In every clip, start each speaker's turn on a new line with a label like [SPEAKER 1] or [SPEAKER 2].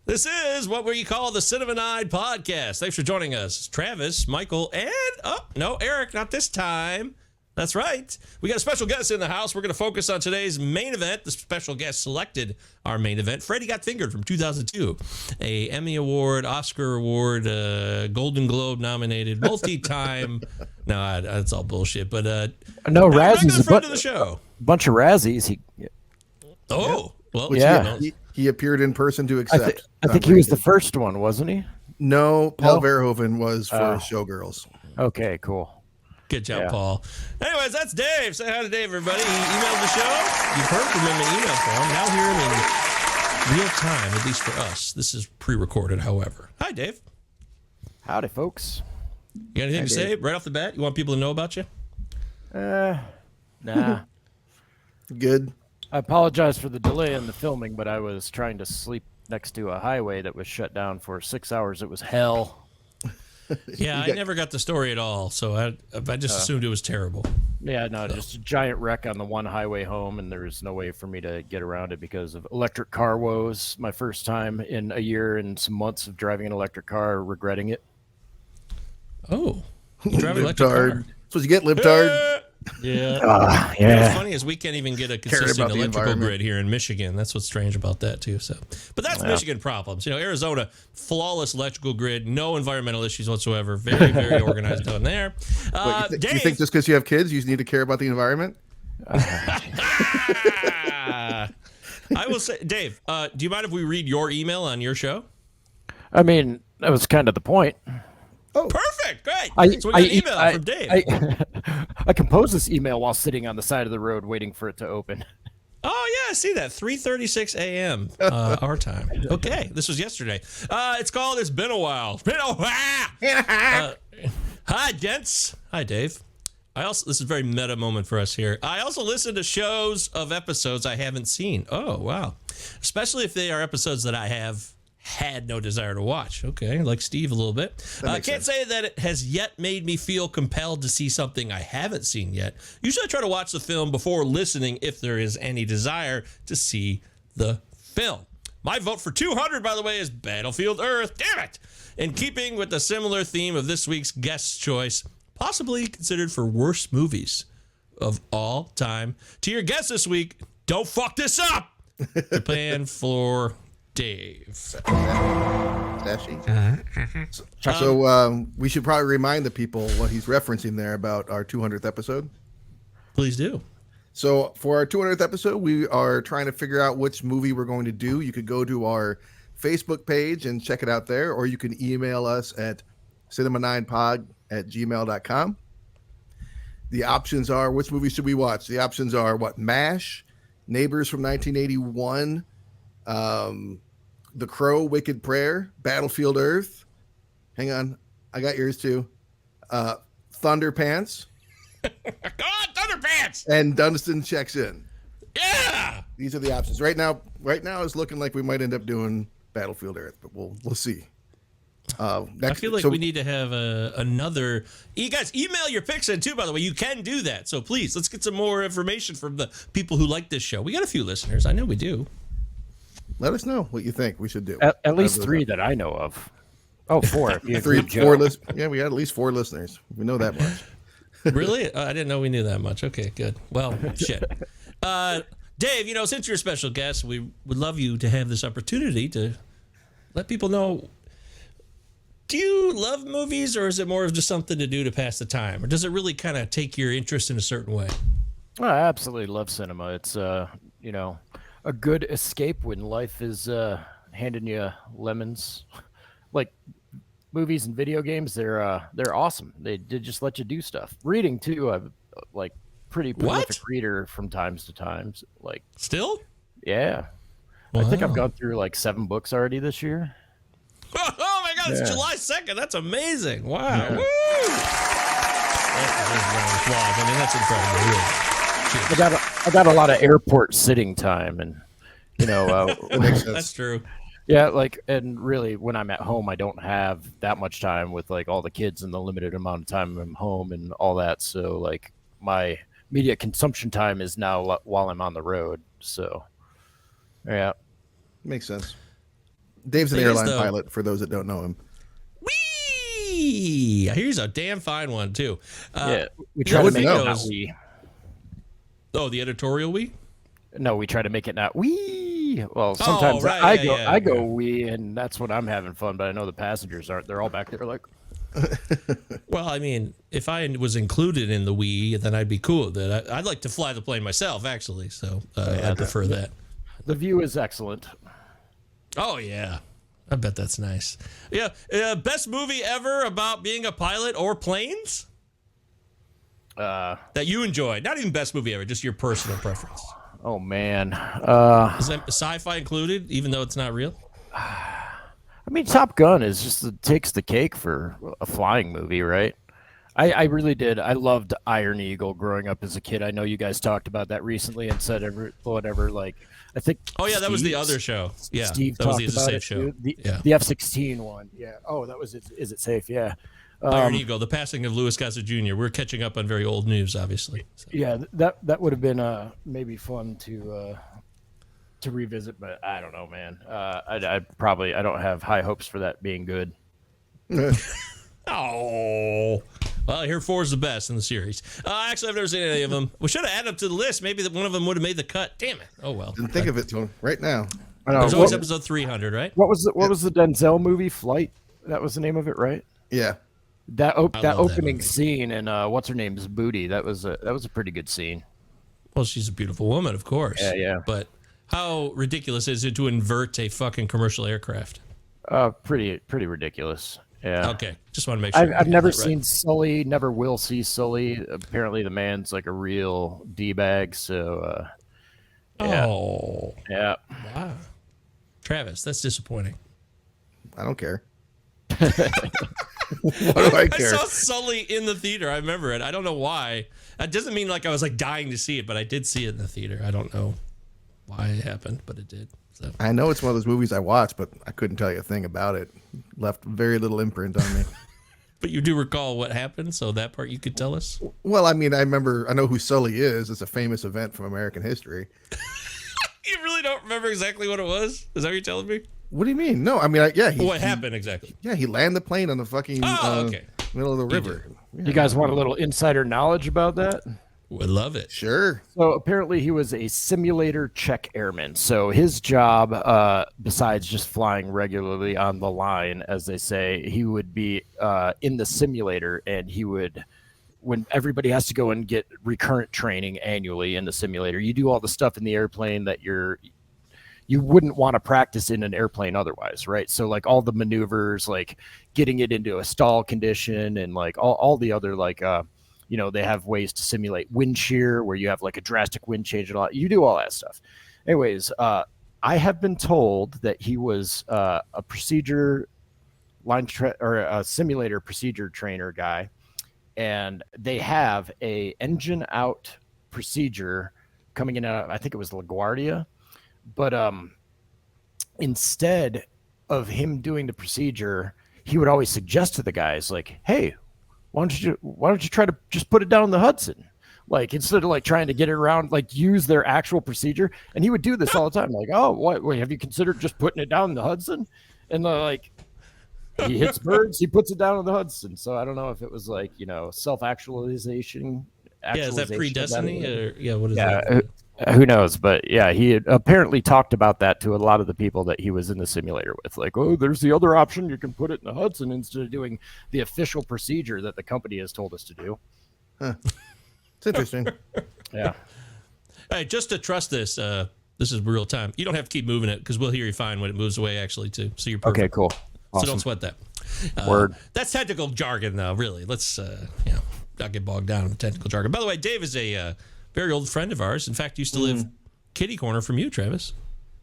[SPEAKER 1] This is what we call the Cinema Nine podcast. Thanks for joining us. It's Travis, Michael, and, Eric, not this time. That's right. We got a special guest in the house. We're going to focus on today's main event. The special guest selected our main event. Freddy Got Fingered from 2002. A Emmy Award, Oscar Award, Golden Globe nominated, multi-time. No, that's all bullshit. But
[SPEAKER 2] no, Razzies.
[SPEAKER 1] Friend of the show.
[SPEAKER 2] Bunch of Razzies.
[SPEAKER 1] Well,
[SPEAKER 2] yeah.
[SPEAKER 3] He appeared in person to accept.
[SPEAKER 2] I think he was the first one, wasn't he?
[SPEAKER 3] No, Paul Verhoeven was for Showgirls.
[SPEAKER 2] Okay, cool.
[SPEAKER 1] Good job, Paul. Anyways, that's Dave. Say hi to Dave, everybody. He emailed the show. You've heard from him in email form. Now hear him in real time, at least for us. This is pre-recorded, however. Hi, Dave.
[SPEAKER 2] Howdy, folks.
[SPEAKER 1] You got anything to say right off the bat? You want people to know about you?
[SPEAKER 2] Nah.
[SPEAKER 3] Good.
[SPEAKER 2] I apologize for the delay in the filming, but I was trying to sleep next to a highway that was shut down for 6 hours. It was hell.
[SPEAKER 1] Yeah, I never got the story at all, so I just assumed it was terrible.
[SPEAKER 2] Yeah, no, just a giant wreck on the one highway home, and there was no way for me to get around it because of electric car woes. My first time in a year and some months of driving an electric car, regretting it.
[SPEAKER 1] Oh, you drive an electric car?
[SPEAKER 3] That's what you get, libtard.
[SPEAKER 1] Yeah. What's funny is we can't even get a consistent electrical grid here in Michigan. That's what's strange about that too. So, but that's Michigan problems. You know, Arizona, flawless electrical grid, no environmental issues whatsoever. Very, very organized down there.
[SPEAKER 3] Dave, you think just because you have kids, you need to care about the environment?
[SPEAKER 1] I will say, Dave, do you mind if we read your email on your show?
[SPEAKER 2] I mean, that was kind of the point.
[SPEAKER 1] Oh, perfect. Great. So we got an email from Dave.
[SPEAKER 2] I composed this email while sitting on the side of the road waiting for it to open.
[SPEAKER 1] Oh, yeah, I see that. 3:36 a.m. Our time. Okay, this was yesterday. It's called It's Been a While. It's been a while. Hi, gents. Hi, Dave. This is a very meta moment for us here. I also listen to shows of episodes I haven't seen. Oh, wow. Especially if they are episodes that I have had no desire to watch. Okay, like Steve a little bit. I can't say that it has yet made me feel compelled to see something I haven't seen yet. Usually I try to watch the film before listening if there is any desire to see the film. My vote for 200, by the way, is Battlefield Earth. Damn it! In keeping with the similar theme of this week's guest choice, possibly considered for worst movies of all time. To your guest this week, don't fuck this up! Japan for Dave.
[SPEAKER 3] So we should probably remind the people what he's referencing there about our 200th episode.
[SPEAKER 1] Please do.
[SPEAKER 3] So for our 200th episode, we are trying to figure out which movie we're going to do. You could go to our Facebook page and check it out there, or you can email us at cinema9pod@gmail.com. The options are, which movie should we watch? The options are MASH, Neighbors from 1981, The Crow, Wicked Prayer, Battlefield Earth. Hang on, I got yours too. Thunderpants.
[SPEAKER 1] Go on, Thunderpants!
[SPEAKER 3] And Dunstan Checks In.
[SPEAKER 1] Yeah!
[SPEAKER 3] These are the options. Right now it's looking like we might end up doing Battlefield Earth, but we'll see.
[SPEAKER 1] I feel like we need to have another. You guys, email your picks in too, by the way. You can do that. So please, let's get some more information from the people who like this show. We got a few listeners. I know we do.
[SPEAKER 3] Let us know what you think we should do.
[SPEAKER 2] At least 3 that I know of. Oh, 4.
[SPEAKER 3] Four yeah, we had at least 4 listeners. We know that much.
[SPEAKER 1] Really? I didn't know we knew that much. Okay, good. Well, shit. Dave, since you're a special guest, we would love you to have this opportunity to let people know. Do you love movies, or is it more of just something to do to pass the time? Or does it really kind of take your interest in a certain way?
[SPEAKER 2] Well, I absolutely love cinema. It's, a good escape when life is handing you lemons. Like movies and video games, they're awesome. They just let you do stuff. Reading too, I'm like pretty prolific reader from times to times. Like
[SPEAKER 1] still?
[SPEAKER 2] Yeah. Wow. I think I've gone through like 7 books already this year.
[SPEAKER 1] Oh my God! It's July 2nd. That's amazing! Wow! Yeah. Woo! That's incredible. Really.
[SPEAKER 2] I got a lot of airport sitting time, and
[SPEAKER 1] that's true.
[SPEAKER 2] Yeah, and really, when I'm at home, I don't have that much time with like all the kids and the limited amount of time I'm home and all that. So like my media consumption time is now while I'm on the road. So yeah,
[SPEAKER 3] makes sense. Dave's an
[SPEAKER 1] Thing is,
[SPEAKER 3] airline
[SPEAKER 1] though-
[SPEAKER 3] pilot, for those that don't know him.
[SPEAKER 1] Whee! Here's a damn fine one too.
[SPEAKER 2] Yeah, we
[SPEAKER 1] yeah,
[SPEAKER 2] try to
[SPEAKER 3] would
[SPEAKER 2] make it
[SPEAKER 3] know.
[SPEAKER 2] not we.
[SPEAKER 1] Oh, the editorial we.
[SPEAKER 2] No, we try to make it not we. Well, sometimes
[SPEAKER 1] right,
[SPEAKER 2] I go
[SPEAKER 1] yeah.
[SPEAKER 2] we, and that's when I'm having fun. But I know the passengers aren't. They're all back there like.
[SPEAKER 1] Well, I mean, if I was included in the we, then I'd be cool with it. I'd like to fly the plane myself, actually. So I prefer that.
[SPEAKER 2] The view is excellent.
[SPEAKER 1] Oh yeah, I bet that's nice. Yeah, best movie ever about being a pilot or planes that you enjoyed. Not even best movie ever, just your personal preference.
[SPEAKER 2] Oh man.
[SPEAKER 1] Is that sci-fi included, even though it's not real?
[SPEAKER 2] I mean, Top Gun is just takes the cake for a flying movie, right? I really did. I loved Iron Eagle growing up as a kid. I know you guys talked about that recently and said whatever. Like, I think.
[SPEAKER 1] Oh yeah, that was the other show. Yeah,
[SPEAKER 2] Steve
[SPEAKER 1] that was
[SPEAKER 2] talked
[SPEAKER 1] the Is It
[SPEAKER 2] about
[SPEAKER 1] Safe
[SPEAKER 2] it,
[SPEAKER 1] show.
[SPEAKER 2] too.
[SPEAKER 1] Yeah,
[SPEAKER 2] The F-16 one. Yeah. Oh, that was Is It Safe? Yeah.
[SPEAKER 1] Iron Eagle, the passing of Louis Gossett Jr. We're catching up on very old news, obviously. So.
[SPEAKER 2] Yeah, that would have been maybe fun to revisit, but I don't know, man. I don't have high hopes for that being good.
[SPEAKER 1] Oh, well, here 4 is the best in the series. Actually, I've never seen any of them. We should have added them to the list. Maybe one of them would have made the cut. Damn it! Oh well.
[SPEAKER 3] Didn't think of it till right now.
[SPEAKER 2] I know.
[SPEAKER 1] There's always episode 300, right?
[SPEAKER 2] What was the Denzel movie? Flight. That was the name of it, right?
[SPEAKER 3] Yeah.
[SPEAKER 2] That
[SPEAKER 1] love that
[SPEAKER 2] opening
[SPEAKER 1] movie.
[SPEAKER 2] scene and what's her name's booty. That was a pretty good scene.
[SPEAKER 1] Well, she's a beautiful woman, of course.
[SPEAKER 2] Yeah.
[SPEAKER 1] But how ridiculous is it to invert a fucking commercial aircraft?
[SPEAKER 2] Pretty ridiculous. Yeah.
[SPEAKER 1] Okay, just want to make sure.
[SPEAKER 2] I've never
[SPEAKER 1] that right.
[SPEAKER 2] seen Sully. Never will see Sully. Apparently, the man's like a real d-bag. So, yeah.
[SPEAKER 1] Oh,
[SPEAKER 2] Yeah.
[SPEAKER 1] wow, Travis, that's disappointing.
[SPEAKER 3] I don't care. What do I
[SPEAKER 1] I
[SPEAKER 3] care?
[SPEAKER 1] saw Sully in the theater. I remember it. I don't know why. That doesn't mean like I was like dying to see it, but I did see it in the theater. I don't know why it happened, but it did. So.
[SPEAKER 3] I know it's one of those movies I watched, but I couldn't tell you a thing about it. Left very little imprint on me.
[SPEAKER 1] But you do recall what happened, so that part you could tell us?
[SPEAKER 3] Well, I mean, I know who Sully is. It's a famous event from American history.
[SPEAKER 1] You really don't remember exactly what it was? Is that what you're telling me?
[SPEAKER 3] What do you mean? No, I mean, yeah.
[SPEAKER 1] What happened exactly?
[SPEAKER 3] Yeah, he landed the plane on the fucking
[SPEAKER 1] Okay.
[SPEAKER 3] middle of the river.
[SPEAKER 2] You guys want a little insider knowledge about that?
[SPEAKER 1] Would love it.
[SPEAKER 3] Sure.
[SPEAKER 2] So apparently he was a simulator check airman. So his job, besides just flying regularly on the line, as they say, he would be in the simulator, and he would, when everybody has to go and get recurrent training annually in the simulator, you do all the stuff in the airplane that you wouldn't want to practice in an airplane otherwise, right? So like all the maneuvers, like getting it into a stall condition, and like all the other like they have ways to simulate wind shear where you have like a drastic wind change and all. You do all that stuff. Anyways, I have been told that he was a a simulator procedure trainer guy, and they have a engine out procedure coming in out of, I think it was LaGuardia, but instead of him doing the procedure, he would always suggest to the guys like, "Hey, why don't you try to just put it down the Hudson?" Like, instead of like trying to get it around, like use their actual procedure. And he would do this all the time. Like, "Oh, wait, have you considered just putting it down the Hudson?" And like, he hits birds, he puts it down in the Hudson. So I don't know if it was like, self-actualization.
[SPEAKER 1] Yeah, is that predestiny? What is
[SPEAKER 2] Yeah,
[SPEAKER 1] that?
[SPEAKER 2] who knows? But yeah, he had apparently talked about that to a lot of the people that he was in the simulator with. Like, "Oh, there's the other option. You can put it in the Hudson instead of doing the official procedure that the company has told us to do."
[SPEAKER 3] Huh. It's interesting.
[SPEAKER 2] Yeah.
[SPEAKER 1] Hey, just to trust this, this is real time. You don't have to keep moving it because we'll hear you fine when it moves away, actually, too. So you're perfect.
[SPEAKER 2] Okay, cool.
[SPEAKER 1] So
[SPEAKER 2] Awesome.
[SPEAKER 1] don't sweat that.
[SPEAKER 2] Word.
[SPEAKER 1] That's technical jargon, though, really. Let's, not get bogged down in the technical jargon. By the way, Dave is a very old friend of ours. In fact, used to live kitty corner from you, Travis.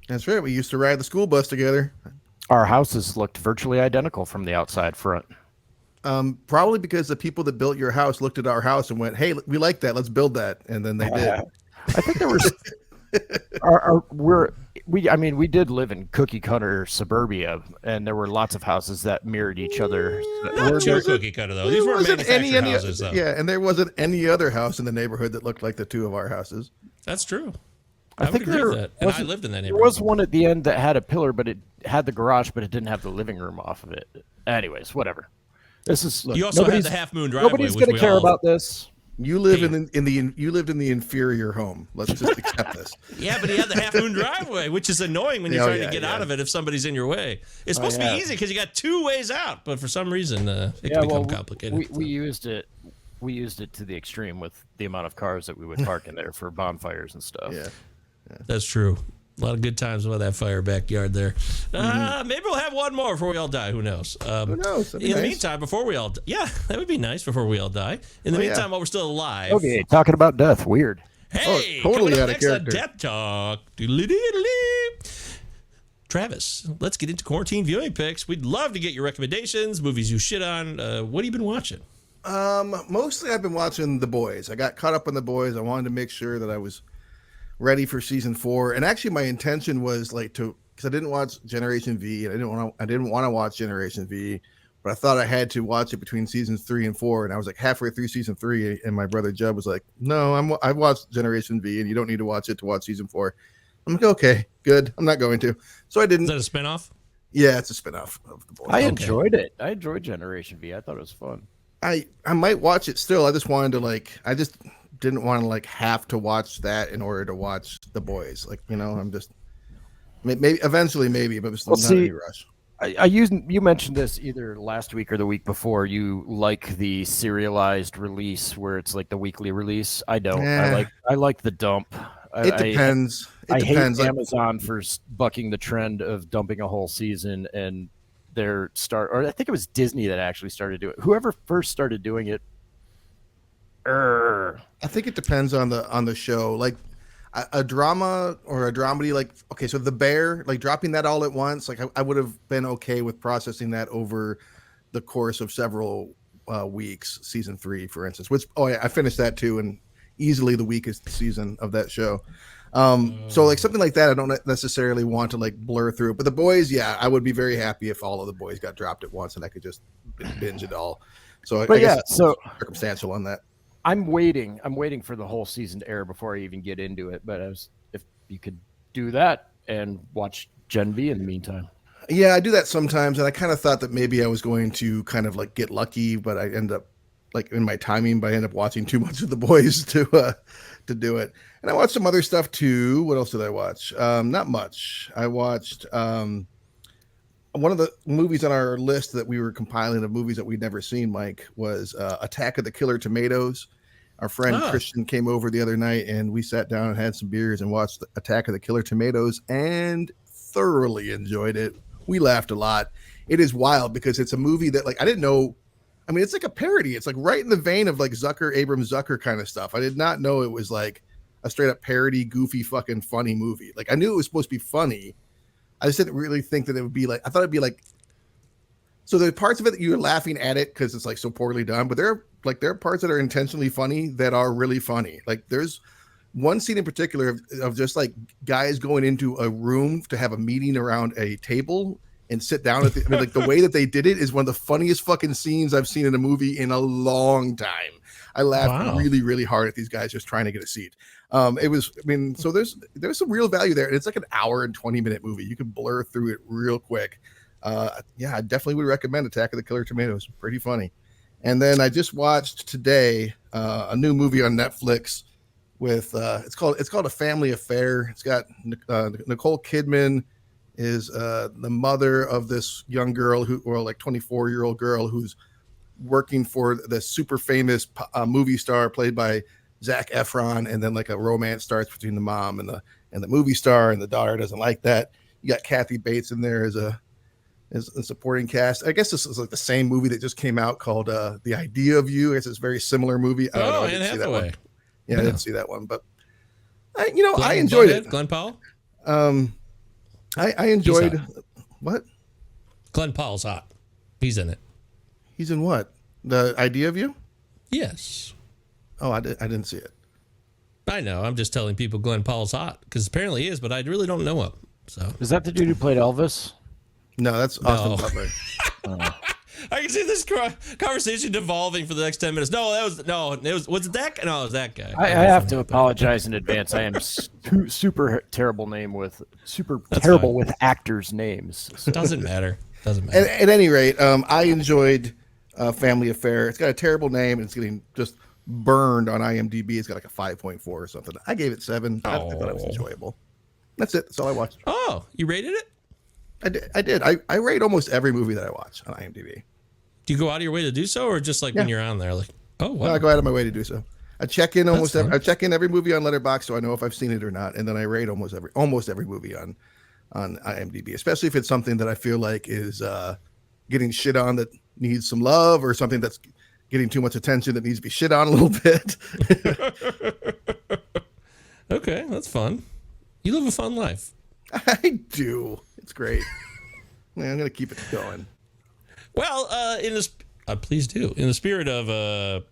[SPEAKER 3] That's right. We used to ride the school bus together.
[SPEAKER 2] Our houses looked virtually identical from the outside front.
[SPEAKER 3] Probably because the people that built your house looked at our house and went, "Hey, we like that. Let's build that." And then they did.
[SPEAKER 2] I think there was. We did live in cookie cutter suburbia, and there were lots of houses that mirrored each other.
[SPEAKER 1] Not too cookie cutter, though. These
[SPEAKER 3] There
[SPEAKER 1] were
[SPEAKER 3] wasn't
[SPEAKER 1] manufactured houses, though.
[SPEAKER 3] Yeah, and there wasn't any other house in the neighborhood that looked like the two of our houses.
[SPEAKER 1] That's true. I would agree with that. And I lived in that
[SPEAKER 2] There
[SPEAKER 1] neighborhood.
[SPEAKER 2] was one at the end that had a pillar, but it had the garage, but it didn't have the living room off of it. Anyways, whatever. This is
[SPEAKER 1] You also had the Half Moon driveway.
[SPEAKER 2] Nobody's going to care about this.
[SPEAKER 3] You live you lived in the inferior home. Let's just accept this.
[SPEAKER 1] Yeah, but he had the Half Moon driveway, which is annoying when you're trying to get out of it if somebody's in your way. It's supposed to be easy because you got 2 ways out, but for some reason it can become complicated.
[SPEAKER 2] We used it. We used it to the extreme with the amount of cars that we would park in there for bonfires and stuff.
[SPEAKER 3] Yeah.
[SPEAKER 1] That's true. A lot of good times with that fire backyard there. Maybe we'll have one more before we all die. Who knows?
[SPEAKER 3] Who knows?
[SPEAKER 1] In the meantime, before we all that would be nice before we all die. In the meantime, while we're still alive.
[SPEAKER 2] Okay, talking about death. Weird.
[SPEAKER 1] Hey,
[SPEAKER 3] totally
[SPEAKER 1] coming
[SPEAKER 3] out
[SPEAKER 1] up
[SPEAKER 3] of
[SPEAKER 1] next on
[SPEAKER 3] character.
[SPEAKER 1] Death Talk. Doodly-doodly. Travis, let's get into quarantine viewing picks. We'd love to get your recommendations, movies you shit on. What have you been watching?
[SPEAKER 3] Mostly I've been watching The Boys. I got caught up on The Boys. I wanted to make sure that I was ready for season 4. And actually my intention was because I didn't watch Generation V and I didn't want to watch Generation V, but I thought I had to watch it between seasons 3 and 4. And I was like halfway through season 3 and my brother Jeb was like, no, I've watched Generation V and you don't need to watch it to watch season 4. I'm like, okay, good. I'm not going to. So I didn't.
[SPEAKER 1] Is that a spinoff?
[SPEAKER 3] Yeah, it's a spinoff of The Boys.
[SPEAKER 2] I enjoyed it. I enjoyed Generation V. I thought it was fun.
[SPEAKER 3] I might watch it still. I just wanted to I just didn't want to have to watch that in order to watch The Boys. I'm just maybe eventually but it's not any rush.
[SPEAKER 2] You mentioned this either last week or the week before. You like the serialized release where it's like the weekly release. I don't. I like the dump.
[SPEAKER 3] It depends.
[SPEAKER 2] I hate Amazon for bucking the trend of dumping a whole season and or I think it was Disney that actually started doing it. Whoever first started doing it.
[SPEAKER 3] I think it depends on the show. Like a drama or a dramedy, so The Bear, dropping that all at once, I would have been okay with processing that over the course of several weeks. Season 3, for instance, which I finished that too, and easily the weakest season of that show. So something like that, I don't necessarily want to blur through it. But The Boys, I would be very happy if all of The Boys got dropped at once and I could just binge it all. So I guess it's circumstantial on that.
[SPEAKER 2] I'm waiting for the whole season to air before I even get into it. But if you could do that and watch Gen V in the meantime.
[SPEAKER 3] Yeah, I do that sometimes, and I kind of thought that maybe I was going to kind of get lucky, but I end up in my timing, but I end up watching too much of The Boys to do it. And I watched some other stuff too. What else did I watch? Not much. I watched one of the movies on our list that we were compiling of movies that we'd never seen, Mike, was Attack of the Killer Tomatoes. Our friend Christian came over the other night and we sat down and had some beers and watched Attack of the Killer Tomatoes and thoroughly enjoyed it. We laughed a lot. It is wild because it's a movie that I didn't know. I mean, it's like a parody. It's right in the vein of Abrams Zucker kind of stuff. I did not know it was a straight up parody, goofy, fucking funny movie. I knew it was supposed to be funny. I just didn't really think that it would be I thought it'd be so there are parts of it that you're laughing at it because it's so poorly done, but there are parts that are intentionally funny that are really funny. There's one scene in particular of just guys going into a room to have a meeting around a table and sit down at the way that they did it is one of the funniest fucking scenes I've seen in a movie in a long time. I laughed really, really hard at these guys just trying to get a seat. So there's some real value there. And it's an hour and 20-minute movie. You can blur through it real quick. I definitely would recommend Attack of the Killer Tomatoes. Pretty funny. And then I just watched today a new movie on Netflix with it's called A Family Affair. It's got Nicole Kidman is the mother of this young girl 24-year-old girl who's working for the super famous movie star played by Zac Efron, and then a romance starts between the mom and the movie star, and the daughter doesn't like that. You got Kathy Bates in there as a supporting cast. I guess this is the same movie that just came out called The Idea of You. I guess it's a very similar movie. I don't know. I didn't see that one. Yeah, I didn't see that one, but I enjoyed it.
[SPEAKER 1] Glenn Powell.
[SPEAKER 3] I enjoyed what?
[SPEAKER 1] Glenn Powell's hot. He's in it.
[SPEAKER 3] He's in what? The Idea of You?
[SPEAKER 1] Yes.
[SPEAKER 3] Oh, I didn't see it.
[SPEAKER 1] I know. I'm just telling people Glenn Powell's hot because apparently he is, but I really don't know him. So
[SPEAKER 2] is that the dude who played Elvis?
[SPEAKER 3] No, that's Austin Butler.
[SPEAKER 1] Are can see this conversation devolving for the next 10 minutes. Was it that guy? No, it was that guy.
[SPEAKER 2] I have to apologize in advance. I am super terrible with actors' names. So.
[SPEAKER 1] Doesn't matter.
[SPEAKER 3] At any rate, I enjoyed Family Affair. It's got a terrible name, and it's getting just burned on IMDb. It's got like a 5.4 or something. I gave it 7. I thought it was enjoyable. That's it. That's all I watched.
[SPEAKER 1] Oh, you rated it?
[SPEAKER 3] I did. I rate almost every movie that I watch on IMDb.
[SPEAKER 1] Do you go out of your way to do so, or just like when you're on there, like, oh, wow.
[SPEAKER 3] No, I go out of my way to do so. I check in I check in every movie on Letterboxd so I know if I've seen it or not, and then I rate almost every movie on IMDb, especially if it's something that I feel like is getting shit on that needs some love, or something that's getting too much attention that needs to be shit on a little bit.
[SPEAKER 1] Okay, that's fun. You live a fun life.
[SPEAKER 3] I do. It's great. Man, I'm gonna keep it going.
[SPEAKER 1] Well, please do. In the spirit of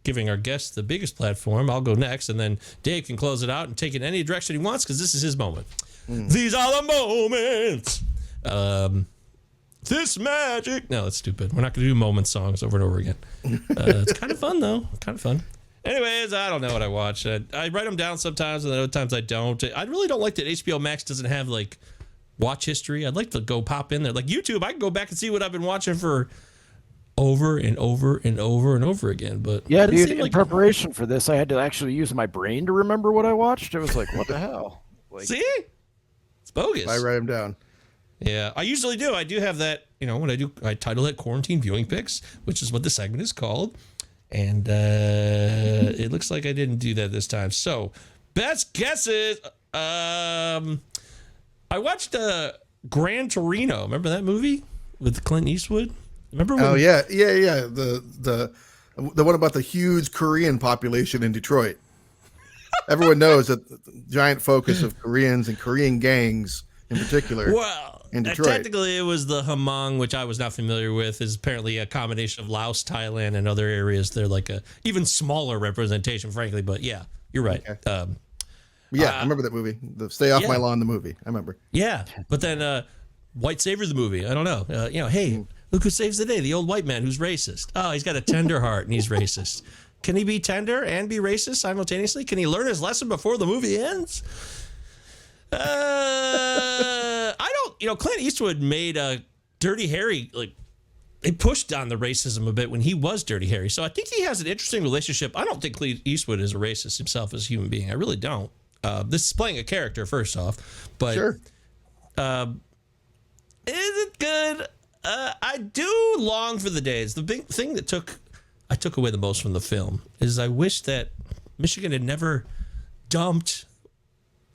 [SPEAKER 1] giving our guests the biggest platform, I'll go next, and then Dave can close it out and take it any direction he wants, because this is his moment. These are the moments. This magic. No, that's stupid. We're not going to do moment songs over and over again. It's kind of fun, though. Kind of fun. Anyways, I don't know what I watch. I write them down sometimes, and other times I don't. I really don't like that HBO Max doesn't have, like, watch history. I'd like to go pop in there. Like YouTube, I can go back and see what I've been watching for over and over and over and over again. But
[SPEAKER 2] yeah, dude, in preparation for this, I had to actually use my brain to remember what I watched. It was like, what the hell? Like,
[SPEAKER 1] see? It's bogus.
[SPEAKER 3] I write them down.
[SPEAKER 1] Yeah, I usually do. I do have that, when I title it Quarantine Viewing Picks, which is what the segment is called. And it looks like I didn't do that this time. So, best guesses. I watched Gran Torino. Remember that movie with Clint Eastwood? Remember?
[SPEAKER 3] Oh yeah. The one about the huge Korean population in Detroit. Everyone knows that the giant focus of Koreans and Korean gangs in particular.
[SPEAKER 1] Well,
[SPEAKER 3] in Detroit.
[SPEAKER 1] Technically it was the Hmong, which I was not familiar with. Is apparently a combination of Laos, Thailand, and other areas. They're like a even smaller representation, frankly. But yeah, you're right. Okay.
[SPEAKER 3] I remember that movie. The Stay Off My Lawn, the movie. I remember.
[SPEAKER 1] Yeah, but then White Savior, the movie. I don't know. Hey, look who saves the day. The old white man who's racist. Oh, he's got a tender heart and he's racist. Can he be tender and be racist simultaneously? Can he learn his lesson before the movie ends? I don't. Clint Eastwood made Dirty Harry, like, he pushed on the racism a bit when he was Dirty Harry. So I think he has an interesting relationship. I don't think Clint Eastwood is a racist himself as a human being. I really don't. This is playing a character, first off, but
[SPEAKER 3] sure.
[SPEAKER 1] Is it good? I do long for the days. The big thing that I took away the most from the film is I wish that Michigan had never dumped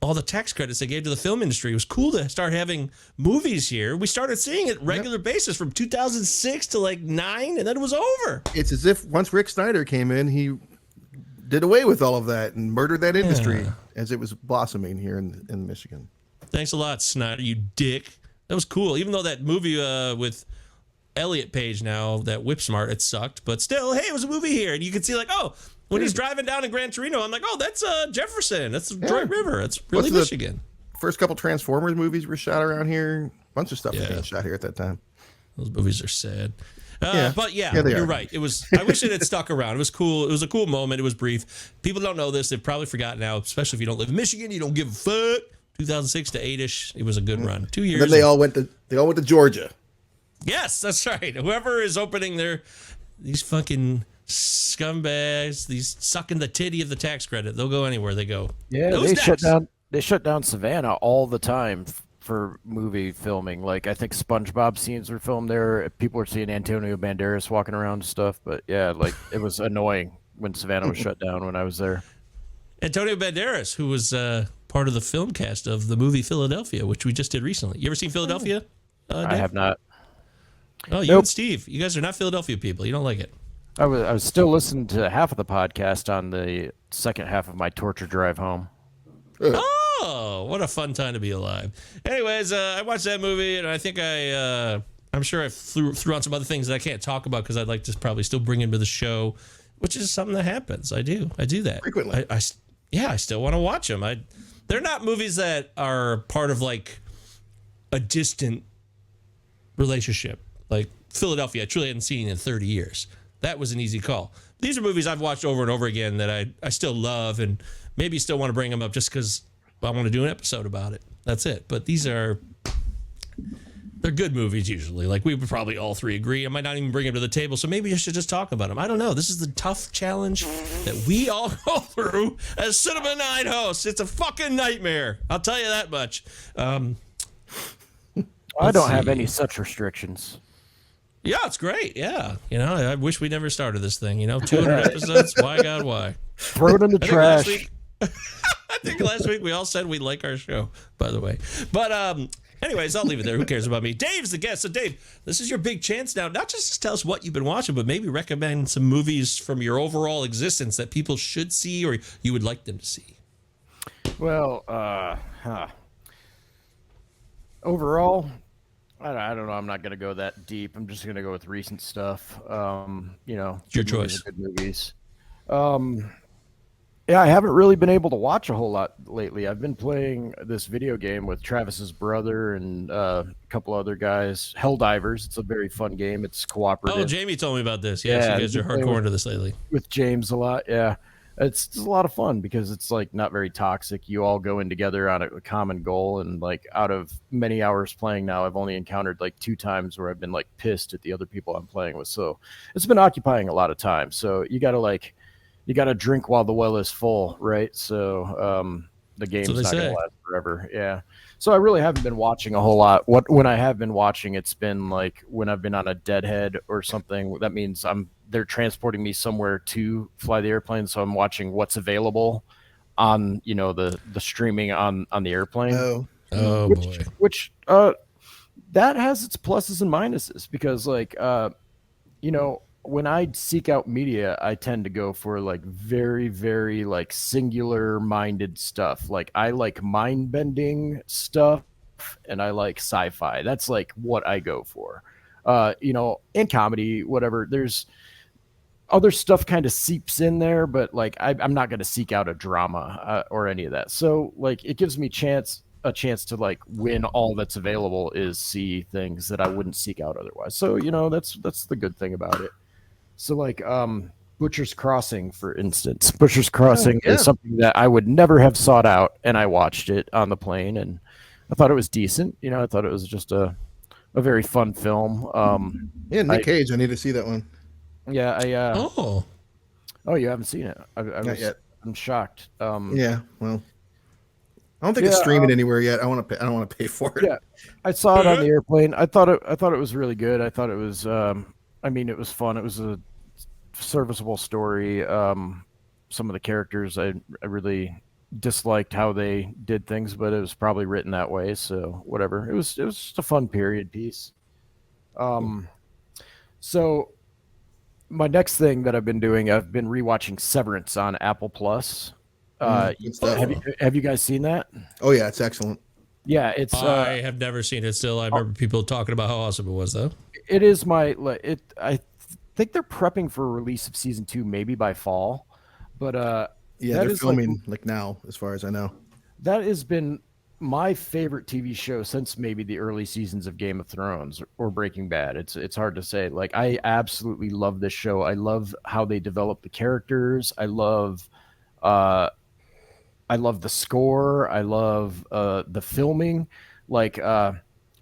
[SPEAKER 1] all the tax credits they gave to the film industry. It was cool to start having movies here. We started seeing it regular basis from 2006 to like 2009, and then it was over.
[SPEAKER 3] It's as if once Rick Snyder came in, he did away with all of that and murdered that industry as it was blossoming here in Michigan.
[SPEAKER 1] Thanks a lot, Snyder, you dick. That was cool. Even though that movie with Elliot Page now, that Whip Smart, it sucked. But still, hey, it was a movie here. And you could see like, when he's driving down in Gran Torino, I'm like, that's Jefferson. That's Detroit River. That's really Michigan.
[SPEAKER 3] First couple Transformers movies were shot around here. A bunch of stuff was being shot here at that time.
[SPEAKER 1] Those movies are sad. But you're right. It was. I wish it had stuck around. It was cool. It was a cool moment. It was brief. People don't know this. They've probably forgotten now, especially if you don't live in Michigan. You don't give a fuck. 2006 to 8-ish. It was a good run. 2 years.
[SPEAKER 3] And then they all went to Georgia.
[SPEAKER 1] Yes, that's right. Whoever is opening these fucking scumbags, these sucking the titty of the tax credit, they'll go anywhere they go.
[SPEAKER 2] Yeah, they shut down Savannah all the time for movie filming. Like, I think SpongeBob scenes were filmed there. People were seeing Antonio Banderas walking around and stuff. But yeah, like, it was annoying when Savannah was shut down when I was there. Antonio
[SPEAKER 1] Banderas, who was part of the film cast of the movie Philadelphia, which we just did recently. You ever seen Philadelphia?
[SPEAKER 2] I have not.
[SPEAKER 1] Oh, you and Steve, you guys are not Philadelphia people. You don't like it.
[SPEAKER 2] I was still listening to half of the podcast on the second half of my torture drive home.
[SPEAKER 1] Oh, what a fun time to be alive. Anyways, I watched that movie, and I think I'm sure I threw on some other things that I can't talk about because I'd like to probably still bring into the show, which is something that happens. I do that
[SPEAKER 3] frequently.
[SPEAKER 1] I still want to watch them. They're not movies that are part of like a distant relationship. Like Philadelphia I truly hadn't seen in 30 years. That was an easy call. These are movies I've watched over and over again that I still love and maybe still want to bring them up just because I want to do an episode about it. That's it. But they're good movies usually. Like we would probably all three agree. I might not even bring them to the table, so maybe I should just talk about them. I don't know. This is the tough challenge that we all go through as Cinema Night hosts. It's a fucking nightmare. I'll tell you that much.
[SPEAKER 2] I don't have any such restrictions.
[SPEAKER 1] Yeah, it's great. Yeah. I wish we never started this thing. 200 episodes. Why, God, why?
[SPEAKER 2] Throw it in the trash.
[SPEAKER 1] I think last week we all said we like our show, by the way. But anyways, I'll leave it there. Who cares about me? Dave's the guest. So, Dave, this is your big chance now. Not just to tell us what you've been watching, but maybe recommend some movies from your overall existence that people should see or you would like them to see.
[SPEAKER 2] Well, overall, I don't know. I'm not going to go that deep. I'm just going to go with recent stuff.
[SPEAKER 1] It's your choice.
[SPEAKER 2] Good movies. Yeah, I haven't really been able to watch a whole lot lately. I've been playing this video game with Travis's brother and a couple other guys, Helldivers. It's a very fun game. It's cooperative.
[SPEAKER 1] Oh, Jamie told me about this. Yeah, you guys are hardcore into this lately.
[SPEAKER 2] With James a lot, yeah. It's just a lot of fun because it's like not very toxic. You all go in together on a common goal, and like out of many hours playing now, I've only encountered like 2 times where I've been like pissed at the other people I'm playing with. So it's been occupying a lot of time. So you gotta drink while the well is full, right? So the game's not gonna last forever. Yeah. So I really haven't been watching a whole lot. When I have been watching, it's been like when I've been on a deadhead or something. That means they're transporting me somewhere to fly the airplane, so I'm watching what's available on the streaming on the airplane. Which that has its pluses and minuses because when I seek out media, I tend to go for like very, very like singular minded stuff. Like I like mind bending stuff and I like sci-fi. That's like what I go for. In comedy, whatever. There's other stuff kind of seeps in there, but like I'm not going to seek out a drama or any of that. So like it gives me a chance to like win all that's available is see things that I wouldn't seek out otherwise. So that's the good thing about it. So like Butcher's Crossing, for instance. Butcher's Crossing is something that I would never have sought out, and I watched it on the plane, and I thought it was decent. I thought it was just a very fun film.
[SPEAKER 3] Nick Cage. I need to see that one.
[SPEAKER 2] Yeah,
[SPEAKER 1] Oh,
[SPEAKER 2] you haven't seen it?
[SPEAKER 3] Not yet.
[SPEAKER 2] I'm shocked.
[SPEAKER 3] Yeah, well, I don't think it's streaming anywhere yet. I don't want to pay for it.
[SPEAKER 2] Yeah, I saw it on the airplane. I thought it was really good. I thought it was. It was fun. It was a serviceable story. Some of the characters I really disliked how they did things, but it was probably written that way. So whatever. It was just a fun period piece. So my next thing that I've been doing, I've been rewatching Severance on Apple Plus. Have you guys seen that?
[SPEAKER 3] Oh yeah, it's excellent.
[SPEAKER 2] Yeah, it's.
[SPEAKER 1] I have never seen it. Still, I remember people talking about how awesome it was, though.
[SPEAKER 2] It is I think they're prepping for a release of season 2, maybe by fall. But
[SPEAKER 3] they're filming like now, as far as I know.
[SPEAKER 2] That has been my favorite TV show since maybe the early seasons of Game of Thrones or Breaking Bad. It's hard to say. Like I absolutely love this show. I love how they develop the characters. I love the score. I love the filming. Like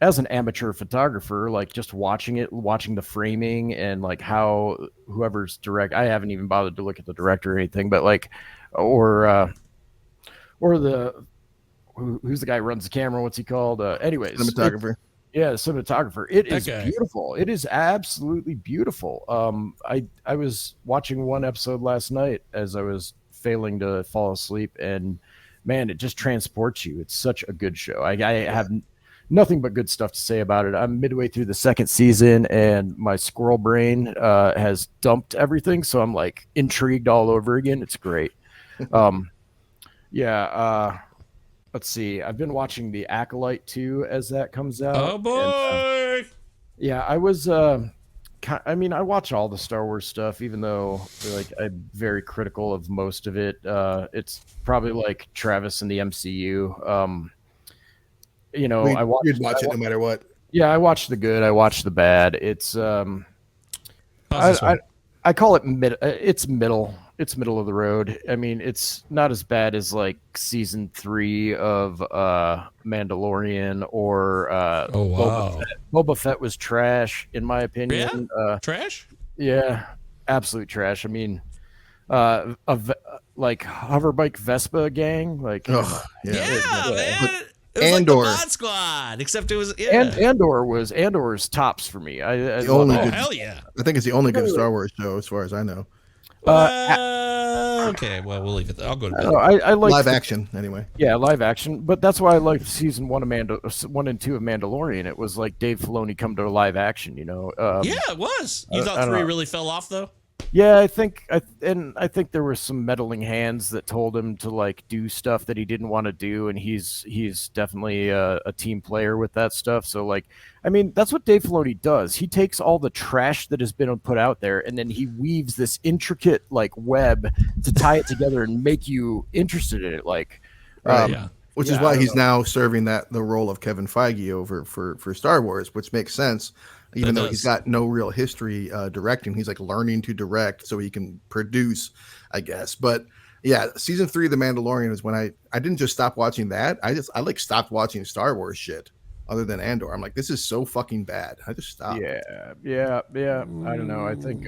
[SPEAKER 2] as an amateur photographer, like just watching the framing and like how whoever's I haven't even bothered to look at the director or anything, but like or who's the guy who runs the camera? What's he called? Anyways,
[SPEAKER 3] cinematographer.
[SPEAKER 2] The cinematographer. It is beautiful. It is absolutely beautiful. I was watching one episode last night as I was failing to fall asleep, and man, it just transports you. It's such a good show. I have nothing but good stuff to say about it. I'm midway through the 2nd season, and my squirrel brain has dumped everything, so I'm like intrigued all over again. It's great. Let's see. I've been watching The Acolyte 2 as that comes out.
[SPEAKER 1] Oh boy!
[SPEAKER 2] And, I was. I watch all the Star Wars stuff, even though like I'm very critical of most of it. It's probably like Travis and the MCU.
[SPEAKER 3] You'd watch it no matter what.
[SPEAKER 2] Yeah, I watched the good. I watched the bad. It's
[SPEAKER 1] How's this one?
[SPEAKER 2] I call it mid. It's middle. It's middle of the road. I mean, it's not as bad as like season 3 of Mandalorian or
[SPEAKER 1] Oh wow.
[SPEAKER 2] Boba Fett. Boba Fett was trash, in my opinion.
[SPEAKER 1] Trash?
[SPEAKER 2] Yeah, absolute trash. I mean, like hoverbike Vespa gang, like
[SPEAKER 3] Oh,
[SPEAKER 1] Yeah,
[SPEAKER 3] yeah.
[SPEAKER 1] man. It was
[SPEAKER 3] Andor.
[SPEAKER 1] like the Mod Squad, except it was
[SPEAKER 2] and Andor's tops for me. I
[SPEAKER 3] The
[SPEAKER 2] love
[SPEAKER 3] only
[SPEAKER 2] it.
[SPEAKER 1] oh
[SPEAKER 3] good-
[SPEAKER 1] hell yeah.
[SPEAKER 3] I think it's the only good Star Wars show, as far as I know.
[SPEAKER 1] Okay, well we'll leave it there. I'll go to bed.
[SPEAKER 2] I like
[SPEAKER 3] Live action, anyway.
[SPEAKER 2] Yeah, live action. But that's why I liked season 1 and 2 of Mandalorian. It was like Dave Filoni come to live action.
[SPEAKER 1] Yeah, it was. You
[SPEAKER 2] I
[SPEAKER 1] thought
[SPEAKER 2] don't
[SPEAKER 1] 3
[SPEAKER 2] know.
[SPEAKER 1] really fell off though?
[SPEAKER 2] Yeah, I think there were some meddling hands that told him to like do stuff that he didn't want to do, and he's definitely a team player with that stuff. So like, I mean, that's what Dave Filoni does. He takes all the trash that has been put out there, and then he weaves this intricate like web to tie it together and make you interested in it. Like,
[SPEAKER 3] Right.
[SPEAKER 1] Yeah.
[SPEAKER 3] Which is
[SPEAKER 2] Yeah,
[SPEAKER 3] why
[SPEAKER 2] I don't
[SPEAKER 3] he's now serving the role of Kevin Feige over for Star Wars, which makes sense. Even
[SPEAKER 1] It
[SPEAKER 3] though
[SPEAKER 1] does.
[SPEAKER 3] he's got no real history directing, he's like learning to direct so he can produce, I guess. But yeah, season 3 of The Mandalorian is when I didn't just stop watching that. I like stopped watching Star Wars shit other than Andor. I'm like, this is so fucking bad. I just stopped.
[SPEAKER 2] yeah. I don't know. I think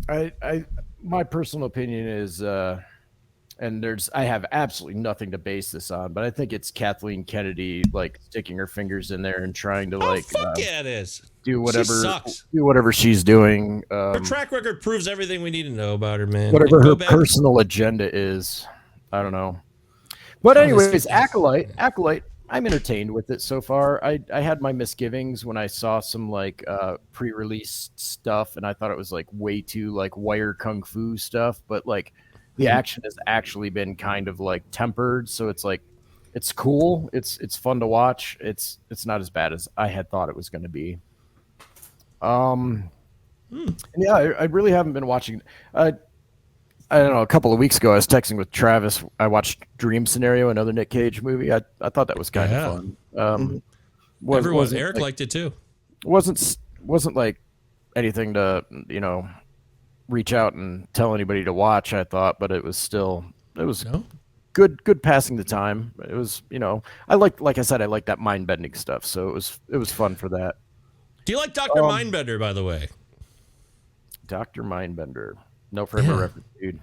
[SPEAKER 2] I my personal opinion is and I have absolutely nothing to base this on, but I think it's Kathleen Kennedy like sticking her fingers in there and trying to
[SPEAKER 1] Oh
[SPEAKER 2] like
[SPEAKER 1] fuck yeah, it is.
[SPEAKER 2] do
[SPEAKER 1] sucks.
[SPEAKER 2] whatever she's doing.
[SPEAKER 1] Her track record proves everything we need to know about her, man.
[SPEAKER 2] Whatever
[SPEAKER 1] Go
[SPEAKER 2] her
[SPEAKER 1] back-
[SPEAKER 2] personal agenda is. I don't know. But
[SPEAKER 1] Oh,
[SPEAKER 2] anyways,
[SPEAKER 1] this-
[SPEAKER 2] Acolyte, I'm entertained with it so far. I had my misgivings when I saw some like pre-release stuff, and I thought it was like way too like wire kung fu stuff, but like the action has actually been kind of like tempered, so it's like it's cool. It's fun to watch. It's not as bad as I had thought it was going to be. And yeah, I really haven't been watching. I don't know. A couple of weeks ago, I was texting with Travis. I watched Dream Scenario, another Nick Cage movie. I thought that was kind
[SPEAKER 1] Yeah.
[SPEAKER 2] of fun. Wasn't
[SPEAKER 1] Eric
[SPEAKER 2] like,
[SPEAKER 1] liked it too.
[SPEAKER 2] wasn't like anything to reach out and tell anybody to watch. I thought, but it was
[SPEAKER 1] No?
[SPEAKER 2] good passing the time. It was like I said, I like that mind bending stuff. So it was fun for that.
[SPEAKER 1] Do you like Dr. Mindbender, by the way?
[SPEAKER 2] Dr. Mindbender. No frame of reference, dude.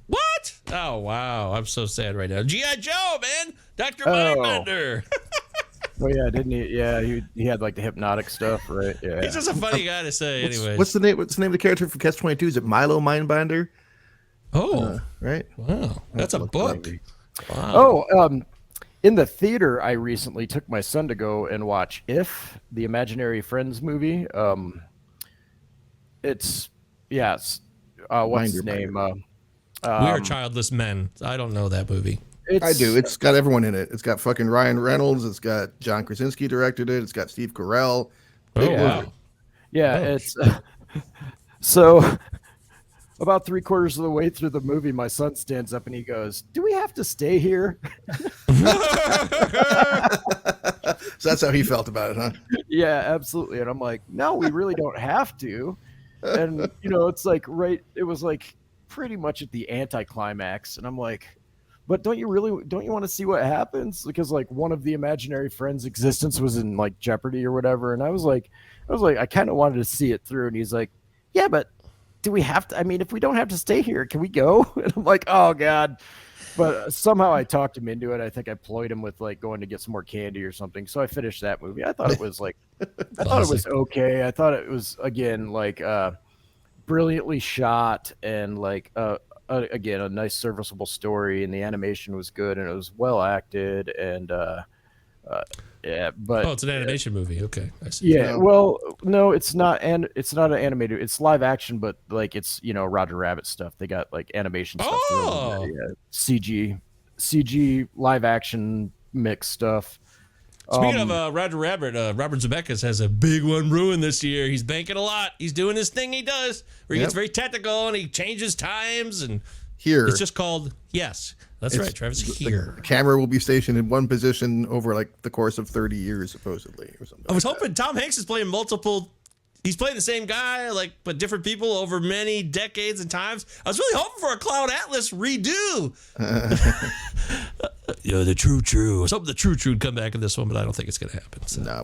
[SPEAKER 1] What? Oh wow, I'm so sad right now. G.I. Joe, man. Dr.
[SPEAKER 2] Oh.
[SPEAKER 1] Mindbender.
[SPEAKER 2] Oh yeah, didn't he? Yeah, he had like the hypnotic stuff, right? Yeah.
[SPEAKER 1] He's just a funny guy to say, anyways.
[SPEAKER 3] What's the name of the character from Catch 22? Is it Milo Mindbinder?
[SPEAKER 1] Oh,
[SPEAKER 3] Right?
[SPEAKER 1] wow. That's a
[SPEAKER 3] look
[SPEAKER 1] book.
[SPEAKER 3] it
[SPEAKER 1] Wow.
[SPEAKER 2] Oh, in the theater, I recently took my son to go and watch If, the Imaginary Friends movie. It's what's
[SPEAKER 3] Mind
[SPEAKER 2] his
[SPEAKER 3] your
[SPEAKER 2] name?
[SPEAKER 1] We Are Childless Men. I don't know that movie.
[SPEAKER 3] I do. It's got everyone in it. It's got fucking Ryan Reynolds. It's got John Krasinski directed it. It's got Steve Carell.
[SPEAKER 1] Oh,
[SPEAKER 3] Big
[SPEAKER 1] wow.
[SPEAKER 3] movie.
[SPEAKER 2] Yeah,
[SPEAKER 1] Oh.
[SPEAKER 2] it's so about 3/4 of the way through the movie, my son stands up and he goes, "Do we have to stay here?"
[SPEAKER 3] So that's how he felt about it, huh?
[SPEAKER 2] Yeah, absolutely. And I'm like, "No, we really don't have to." And it's like it was like pretty much at the anticlimax, and I'm like, "But don't you want to see what happens?" Because like one of the imaginary friends' existence was in like jeopardy or whatever, and I was like, I kind of wanted to see it through, and he's like, "Yeah, but do we have to? I mean, if we don't have to stay here, can we go?" And I'm like, "Oh God." But somehow I talked him into it. I think I ployed him with like going to get some more candy or something. So I finished that movie. I thought it was like, I thought it was okay. I thought it was again like brilliantly shot and like again a nice serviceable story, and the animation was good and it was well acted and yeah. But
[SPEAKER 1] Oh, it's an animation movie. Okay, I see.
[SPEAKER 2] yeah, well, no, it's not, and it's not an animated. It's live action, but like it's Roger Rabbit stuff. They got like animation stuff,
[SPEAKER 1] Oh.
[SPEAKER 2] CG live action mix stuff.
[SPEAKER 1] Speaking of Roger Rabbit, Robert Zemeckis has a big one brewing this year. He's banking a lot. He's doing his thing he does, where he gets very technical and he changes times and
[SPEAKER 3] here.
[SPEAKER 1] It's just called, yes, that's right, Travis, here.
[SPEAKER 3] The camera will be stationed in one position over like the course of 30 years, supposedly, or something.
[SPEAKER 1] I was hoping Tom Hanks is playing multiple. He's playing the same guy, but different people over many decades and times. I was really hoping for a Cloud Atlas redo. The true. I was hoping the true would come back in this one, but I don't think it's going to happen. So.
[SPEAKER 3] No,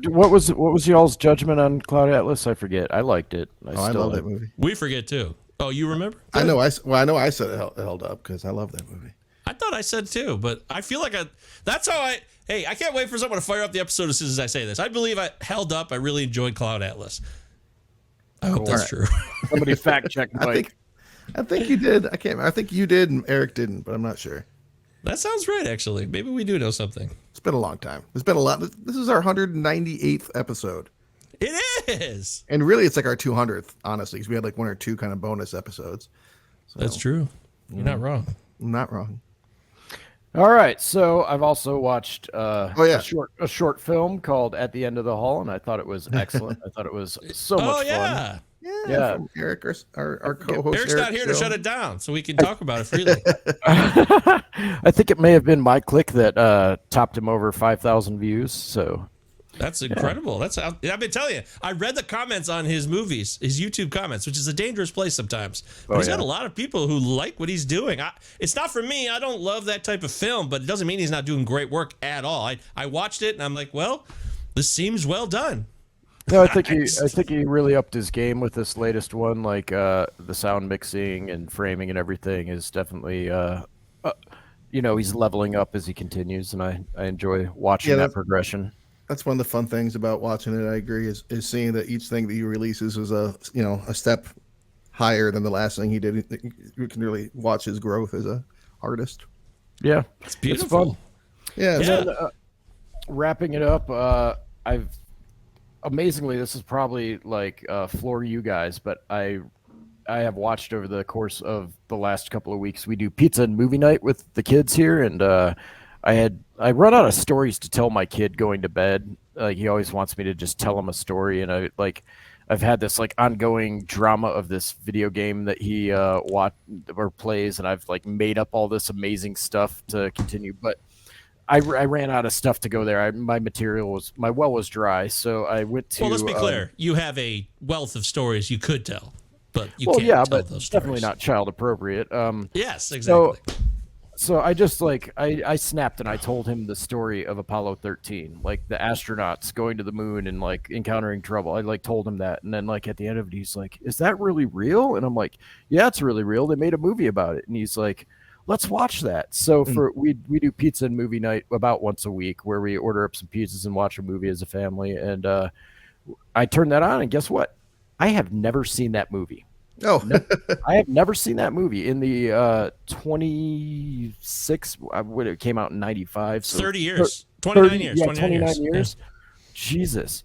[SPEAKER 2] what was y'all's judgment on Cloud Atlas? I forget. I liked it.
[SPEAKER 3] I love that movie.
[SPEAKER 1] We forget too. Oh, you remember?
[SPEAKER 3] I know. I said it held up because I love that movie.
[SPEAKER 1] I thought I said too, but I feel like that's how hey, I can't wait for someone to fire up the episode as soon as I say this. I believe I held up. I really enjoyed Cloud Atlas. I hope that's true.
[SPEAKER 2] Somebody fact check Mike.
[SPEAKER 3] I think you did. I can't remember. I think you did and Eric didn't, but I'm not sure.
[SPEAKER 1] That sounds right, actually. Maybe we do know something.
[SPEAKER 3] It's been a long time. It's been a lot. This is our 198th episode.
[SPEAKER 1] It is.
[SPEAKER 3] And really, it's like our 200th, honestly, because we had like one or two kind of bonus episodes. So,
[SPEAKER 1] that's true. You're not wrong.
[SPEAKER 3] I'm not wrong.
[SPEAKER 2] All right, so I've also watched
[SPEAKER 3] a
[SPEAKER 2] short film called At the End of the Hall, and I thought it was excellent. I thought it was so much fun.
[SPEAKER 3] Yeah. From Eric, our co-host.
[SPEAKER 1] Eric's not here to shut it down, so we can talk about it freely.
[SPEAKER 2] I think it may have been my click that topped him over 5,000 views. So
[SPEAKER 1] that's incredible. That's I've been telling you. I read the comments on his movies, his YouTube comments, which is a dangerous place sometimes. But he's got a lot of people who like what he's doing. It's not for me. I don't love that type of film, but it doesn't mean he's not doing great work at all. I watched it and I'm like, well, this seems well done.
[SPEAKER 2] No, I think he really upped his game with this latest one. Like the sound mixing and framing and everything is definitely, he's leveling up as he continues, and I enjoy watching that progression.
[SPEAKER 3] That's one of the fun things about watching it. I agree is seeing that each thing that he releases is a step higher than the last thing he did. You can really watch his growth as a artist.
[SPEAKER 2] Yeah,
[SPEAKER 1] it's beautiful.
[SPEAKER 2] It's fun.
[SPEAKER 3] Yeah.
[SPEAKER 2] And then, wrapping it up, amazingly, this is probably like floor you guys, but I have watched over the course of the last couple of weeks. We do pizza and movie night with the kids here, and I run out of stories to tell my kid going to bed. He always wants me to just tell him a story, and I've had this like ongoing drama of this video game that he plays, and I've like made up all this amazing stuff to continue, but I ran out of stuff to go there. My well was dry, so I went to.
[SPEAKER 1] Well, let's be clear. You have a wealth of stories you could tell, but you can't tell
[SPEAKER 2] but
[SPEAKER 1] those stories.
[SPEAKER 2] Definitely not child appropriate.
[SPEAKER 1] Yes, exactly.
[SPEAKER 2] So I just I snapped and I told him the story of Apollo 13, like the astronauts going to the moon and like encountering trouble. I told him that, and then like at the end of it, he's like, "Is that really real?" And I'm like, "Yeah, it's really real. They made a movie about it." And he's like, "Let's watch that." So we do pizza and movie night about once a week, where we order up some pizzas and watch a movie as a family. And I turned that on, and guess what? I have never seen that movie.
[SPEAKER 3] Oh,
[SPEAKER 2] I have never seen that movie. In the 26, when it came out in 95, so
[SPEAKER 1] 30 years, 29 years,
[SPEAKER 2] 29 years. Yeah. Jesus,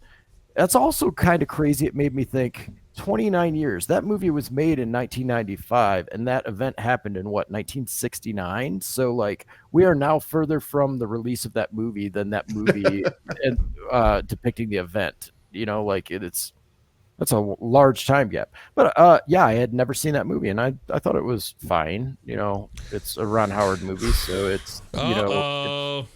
[SPEAKER 2] that's also kind of crazy. It made me think. 29 years. That movie was made in 1995, and that event happened in 1969. So like we are now further from the release of that movie than that movie and depicting the event. That's a large time gap. But I had never seen that movie, and I thought it was fine. It's a Ron Howard movie, so it's
[SPEAKER 1] Luke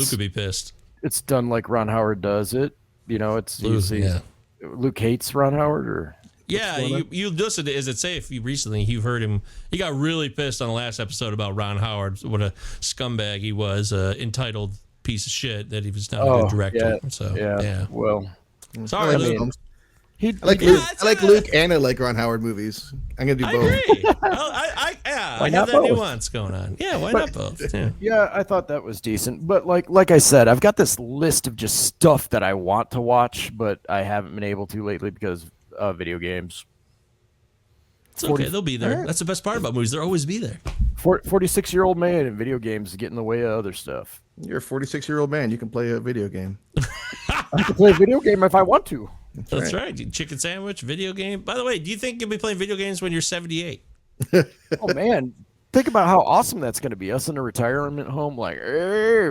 [SPEAKER 1] could be pissed.
[SPEAKER 2] It's done like Ron Howard does it. It's usually. Yeah. Luke hates Ron Howard, or
[SPEAKER 1] you listened to Is It Safe recently? You've heard him. He got really pissed on the last episode about Ron Howard, what a scumbag he was, entitled piece of shit that he was not a good director.
[SPEAKER 2] Well,
[SPEAKER 1] sorry, Luke.
[SPEAKER 3] I like Luke and I like Ron Howard movies. I'm gonna do both.
[SPEAKER 1] I agree. I have that nuance going on. Yeah, why not both?
[SPEAKER 2] Yeah, I thought that was decent. But like I said, I've got this list of just stuff that I want to watch, but I haven't been able to lately because of video games.
[SPEAKER 1] It's okay. They'll be there. Right. That's the best part about movies. They'll always be there.
[SPEAKER 2] 46-year-old man in video games get in the way of other stuff.
[SPEAKER 3] You're a 46-year-old man. You can play a video game.
[SPEAKER 2] I can play a video game if I want to.
[SPEAKER 1] That's right. Chicken sandwich, video game. By the way, do you think you'll be playing video games when you're 78?
[SPEAKER 2] Oh, man. Think about how awesome that's going to be. Us in a retirement home, like, hey,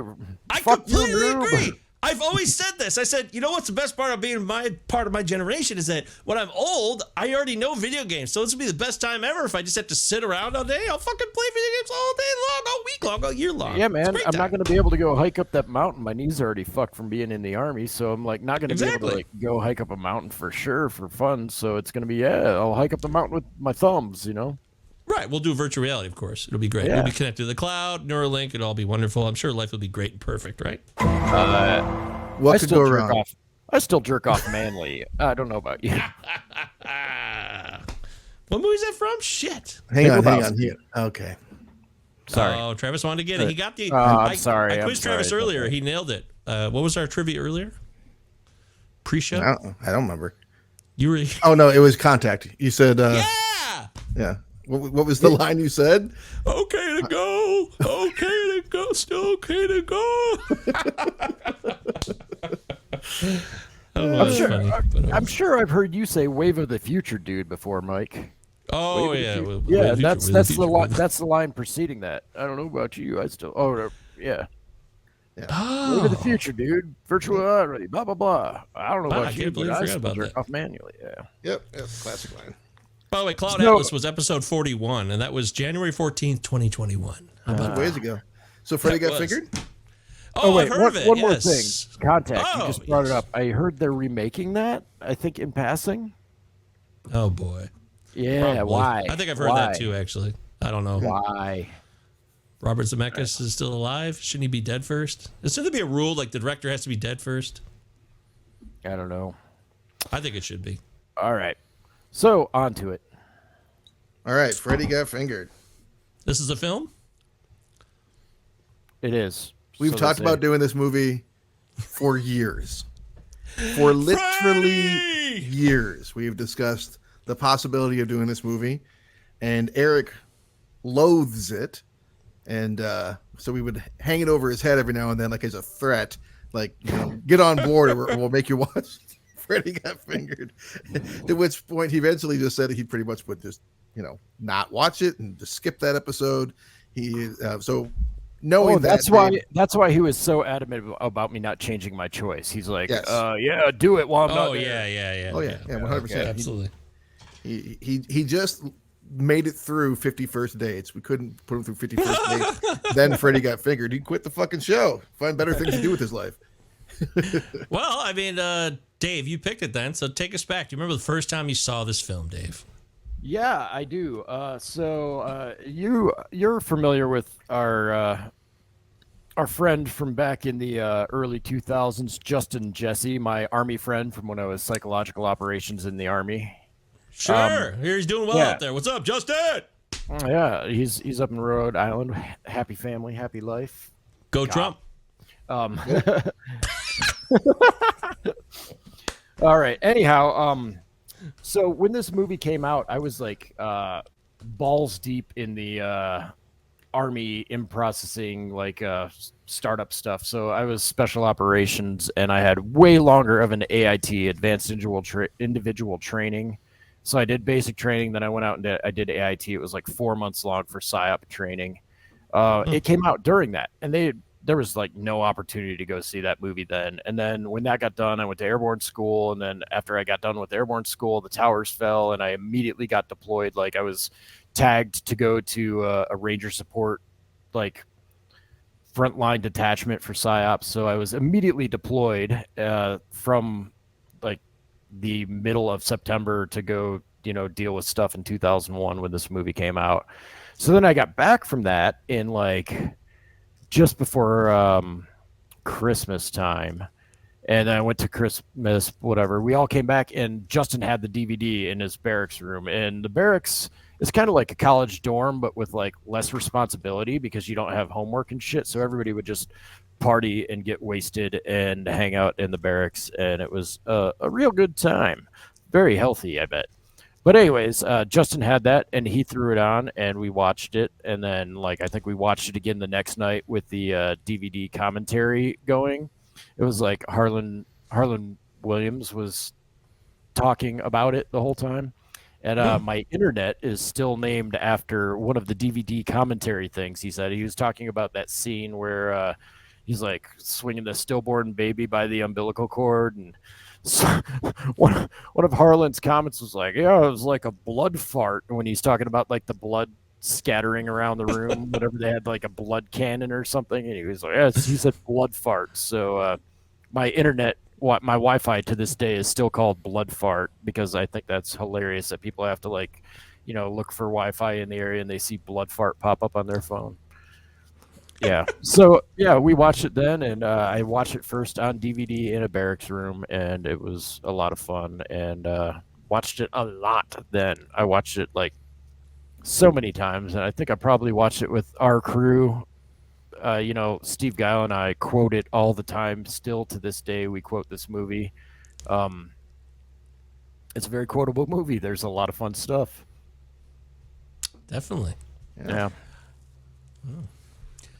[SPEAKER 1] I completely agree. I've always said this. I said, you know what's the best part of being part of my generation is that when I'm old, I already know video games. So this would be the best time ever if I just have to sit around all day. I'll fucking play video games all day long, all week long, all year long.
[SPEAKER 2] Yeah, man. I'm not going to be able to go hike up that mountain. My knees are already fucked from being in the Army. So I'm like not going to be able to like go hike up a mountain for sure for fun. So it's going to be, I'll hike up the mountain with my thumbs, you know?
[SPEAKER 1] Right. We'll do virtual reality, of course. It'll be great.
[SPEAKER 2] Yeah.
[SPEAKER 1] We'll be connected to the cloud, Neuralink. It'll all be wonderful. I'm sure life will be great and perfect, right?
[SPEAKER 3] What could go wrong?
[SPEAKER 2] I still jerk off manly. I don't know about you.
[SPEAKER 1] What movie is that from? Shit.
[SPEAKER 3] Hang on. Okay.
[SPEAKER 1] Sorry. Oh, Travis wanted to get it. He got the.
[SPEAKER 2] I'm sorry.
[SPEAKER 1] I quizzed Travis earlier. He nailed it. What was our trivia earlier? Pre-show?
[SPEAKER 3] I don't remember.
[SPEAKER 1] You were.
[SPEAKER 3] Oh no, it was Contact. You said.
[SPEAKER 1] Yeah.
[SPEAKER 3] What was the line you said?
[SPEAKER 1] Okay to go. Okay to go. Still okay to go.
[SPEAKER 2] I'm sure I've heard you say "Wave of the Future, dude" before, Mike.
[SPEAKER 1] Oh yeah,
[SPEAKER 2] that's the line preceding that. I don't know about you. Wave of the Future, dude. Virtual reality. Blah blah blah. I don't know about you, but I still jerk off manually. Yeah.
[SPEAKER 3] Yep. Classic line.
[SPEAKER 1] By the way, Cloud Atlas was episode 41, and that was January 14th, 2021. How about
[SPEAKER 3] ways ago? So Freddy got fingered?
[SPEAKER 1] Oh,
[SPEAKER 2] wait,
[SPEAKER 1] I've heard of it.
[SPEAKER 2] One more thing. Contact.
[SPEAKER 1] Oh,
[SPEAKER 2] you just brought it up. I heard they're remaking that, I think, in passing.
[SPEAKER 1] Oh, boy.
[SPEAKER 2] Yeah,
[SPEAKER 1] Probably.
[SPEAKER 2] why?
[SPEAKER 1] I think I've heard that, too, actually. I don't know.
[SPEAKER 2] Why?
[SPEAKER 1] Robert Zemeckis is still alive? Shouldn't he be dead first? Shouldn't there be a rule, like the director has to be dead first?
[SPEAKER 2] I don't know.
[SPEAKER 1] I think it should be.
[SPEAKER 2] All right. So, on to it.
[SPEAKER 3] All right, Freddy got fingered.
[SPEAKER 1] This is a film?
[SPEAKER 2] It is.
[SPEAKER 3] We've talked about doing this movie for years. For literally years, we've discussed the possibility of doing this movie, and Eric loathes it, and so we would hang it over his head every now and then, like as a threat, like, you know, get on board, or we'll make you watch Freddy Got Fingered. At which point, he eventually just said he pretty much would just, you know, not watch it and just skip that episode. He knowing
[SPEAKER 2] that's why he was so adamant about me not changing my choice. He's like,
[SPEAKER 3] yes.
[SPEAKER 2] Yeah, do it while I'm not there.
[SPEAKER 1] Yeah.
[SPEAKER 3] Oh yeah, 100%.
[SPEAKER 1] Absolutely.
[SPEAKER 3] He just made it through 51st dates. We couldn't put him through 51st dates. Then Freddy Got Fingered. He quit the fucking show. Find better things to do with his life.
[SPEAKER 1] Well, I mean, Dave, you picked it then, so take us back. Do you remember the first time you saw this film, Dave?
[SPEAKER 2] Yeah, I do. So you're familiar with our friend from back in the early 2000s, Justin Jesse, my Army friend from when I was psychological operations in the Army.
[SPEAKER 1] Sure. Here he's doing well out there. What's up, Justin?
[SPEAKER 2] Yeah, he's up in Rhode Island. Happy family, happy life.
[SPEAKER 1] Go Trump.
[SPEAKER 2] All right. Anyhow, so when this movie came out, I was like balls deep in the Army in processing, like startup stuff. So I was special operations, and I had way longer of an AIT, advanced individual training. So I did basic training, then I went out and I did AIT. It was like 4 months long for PSYOP training. It came out during that, and there was like no opportunity to go see that movie then. And then when that got done, I went to airborne school. And then after I got done with airborne school, the towers fell and I immediately got deployed. Like I was tagged to go to a Ranger support, like frontline detachment for PSYOPs. So I was immediately deployed from like the middle of September to go, deal with stuff in 2001 when this movie came out. So then I got back from that in like just before Christmas time, and I went to Christmas, whatever. We all came back, and Justin had the DVD in his barracks room, and the barracks is kind of like a college dorm, but with like less responsibility because you don't have homework and shit. So everybody would just party and get wasted and hang out in the barracks, and it was a real good time. Very healthy, I bet. But anyways, Justin had that, and he threw it on, and we watched it. And then, like, I think we watched it again the next night with the DVD commentary going. It was like Harlan Williams was talking about it the whole time. And my internet is still named after one of the DVD commentary things he said. He was talking about that scene where he's like swinging the stillborn baby by the umbilical cord, and so, one of Harlan's comments was like, "Yeah, it was like a blood fart," when he's talking about like the blood scattering around the room, whatever they had like a blood cannon or something, and he was like, "Yeah, he said blood fart." So my my Wi-Fi to this day is still called blood fart because I think that's hilarious that people have to like, look for Wi-Fi in the area and they see blood fart pop up on their phone. Yeah. So yeah, we watched it then, and I watched it first on DVD in a barracks room, and it was a lot of fun. And watched it a lot. Then I watched it like so many times, and I think I probably watched it with our crew. Steve Guile and I quote it all the time. Still to this day, we quote this movie. It's a very quotable movie. There's a lot of fun stuff.
[SPEAKER 1] Definitely.
[SPEAKER 2] Yeah.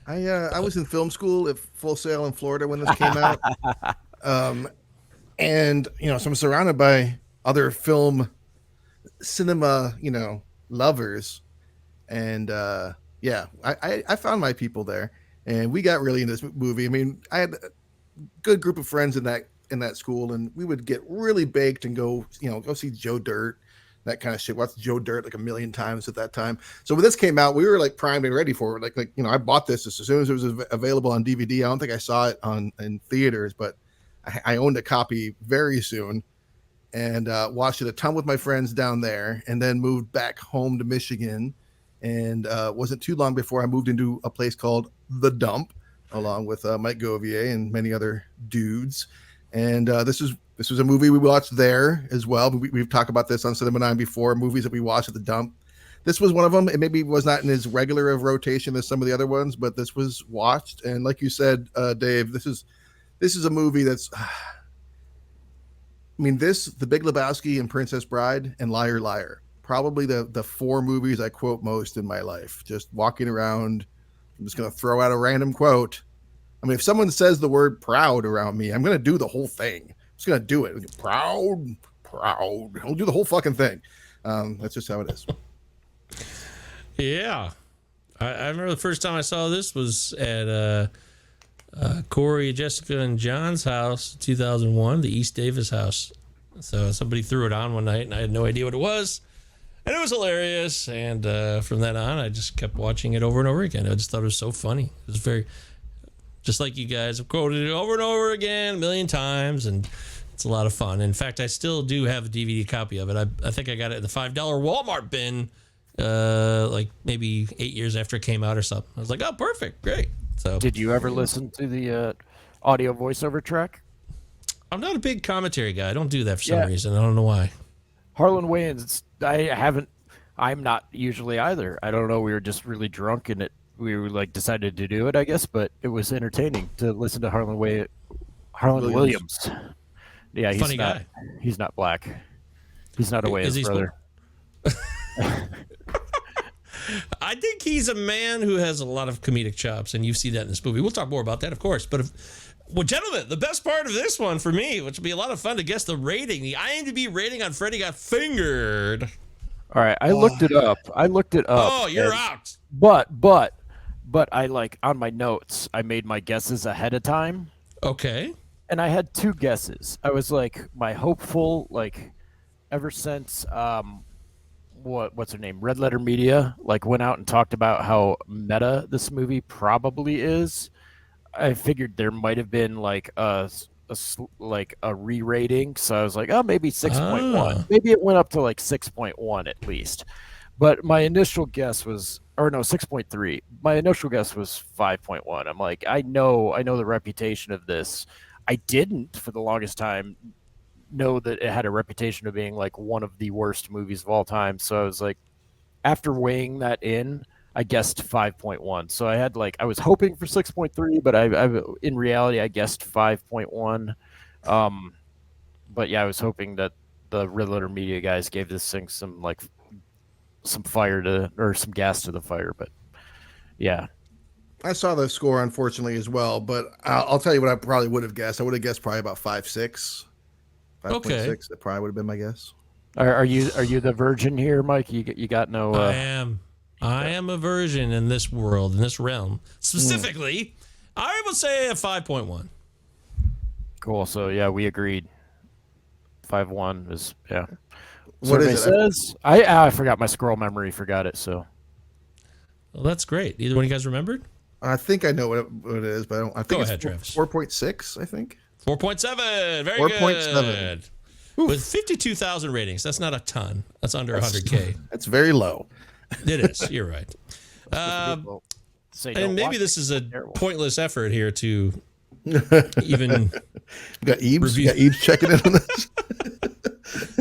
[SPEAKER 3] I was in film school at Full Sail in Florida when this came out. And so I'm surrounded by other cinema, lovers. And I found my people there, and we got really into this movie. I mean, I had a good group of friends in that school, and we would get really baked and go see Joe Dirt, that kind of shit. Watched Joe Dirt like a million times at that time. So when this came out, we were like primed and ready for it. Like I bought this as soon as it was available on DVD. I don't think I saw it in theaters, but I owned a copy very soon, and watched it a ton with my friends down there, and then moved back home to Michigan. And wasn't too long before I moved into a place called The Dump, along with Mike Govier and many other dudes. And this was a movie we watched there as well. We've talked about this on Cinema 9 before, movies that we watched at The Dump. This was one of them. It maybe was not in as regular of rotation as some of the other ones, but this was watched. And like you said, Dave, this is a movie that's, I mean, The Big Lebowski and Princess Bride and Liar Liar, probably the four movies I quote most in my life. Just walking around, I'm just going to throw out a random quote. I mean, if someone says the word proud around me, I'm going to do the whole thing. I'm just going to do it. Proud. I'll do the whole fucking thing. That's just how it is.
[SPEAKER 1] Yeah. I remember the first time I saw this was at Corey, Jessica, and John's house, 2001, the East Davis house. So somebody threw it on one night, and I had no idea what it was. And it was hilarious. And from then on, I just kept watching it over and over again. I just thought it was so funny. It was very... just like you guys have quoted it over and over again a million times, and it's a lot of fun. In fact, I still do have a DVD copy of it. I think I got it in the $5 Walmart bin, like maybe 8 years after it came out or something. I was like, oh, perfect, great. So,
[SPEAKER 2] did you ever listen to the audio voiceover track?
[SPEAKER 1] I'm not a big commentary guy. I don't do that for some reason. I don't know why.
[SPEAKER 2] Harlan Wayans, I'm not usually either. I don't know. We were just really drunk and we were like decided to do it, I guess, but it was entertaining to listen to Harlan Williams. Yeah,
[SPEAKER 1] Funny guy.
[SPEAKER 2] He's not black. He's not a Wayans brother.
[SPEAKER 1] I think he's a man who has a lot of comedic chops, and you see that in this movie. We'll talk more about that, of course. But gentlemen, the best part of this one for me, which will be a lot of fun to guess the rating, the IMDb rating on Freddy Got Fingered.
[SPEAKER 2] All right, I looked it up.
[SPEAKER 1] Oh, you're out.
[SPEAKER 2] But I on my notes, I made my guesses ahead of time.
[SPEAKER 1] Okay.
[SPEAKER 2] And I had two guesses. I was like, my hopeful, ever since what's her name? Red Letter Media, went out and talked about how meta this movie probably is. I figured there might have been a re-rating, so I was like, oh, maybe 6.1. Maybe it went up to 6.1 at least. But my initial guess was, 6.3. My initial guess was 5.1. I'm like, I know the reputation of this. I didn't, for the longest time, know that it had a reputation of being one of the worst movies of all time. So I was like, after weighing that in, I guessed 5.1. So I had I was hoping for 6.3, but I in reality I guessed 5.1. But yeah, I was hoping that the Red Letter Media guys gave this thing some fire or some gas to the fire. But yeah,
[SPEAKER 3] I saw the score unfortunately as well. But I'll tell you what I probably would have guessed. I would have guessed probably about 5.6. 5.6.
[SPEAKER 1] Okay.
[SPEAKER 3] That probably would have been my guess.
[SPEAKER 2] Are you the virgin here, Mike? You got no?
[SPEAKER 1] I am a virgin in this world, in this realm. Specifically, I would say a 5.1.
[SPEAKER 2] Cool. So yeah, we agreed. 5-1 is yeah.
[SPEAKER 3] What
[SPEAKER 2] Survey
[SPEAKER 3] is it?
[SPEAKER 2] says I forgot my scroll memory. Forgot it. So
[SPEAKER 1] Well, that's great. Either one of you guys remembered?
[SPEAKER 3] I think I know what it is, but I think
[SPEAKER 1] Go
[SPEAKER 3] it's
[SPEAKER 1] ahead, Travis.
[SPEAKER 3] 4.6, I think.
[SPEAKER 1] 4.7. Very
[SPEAKER 3] 4.7.
[SPEAKER 1] good. With 52,000 ratings. That's not a ton. That's under 100K.
[SPEAKER 3] That's very low.
[SPEAKER 1] It is. You're right.
[SPEAKER 2] say
[SPEAKER 1] And
[SPEAKER 2] don't
[SPEAKER 1] maybe
[SPEAKER 2] watch
[SPEAKER 1] this is a
[SPEAKER 2] Terrible.
[SPEAKER 1] pointless effort here to even
[SPEAKER 3] We got Eves.
[SPEAKER 1] Review.
[SPEAKER 3] We got Eves checking in on this.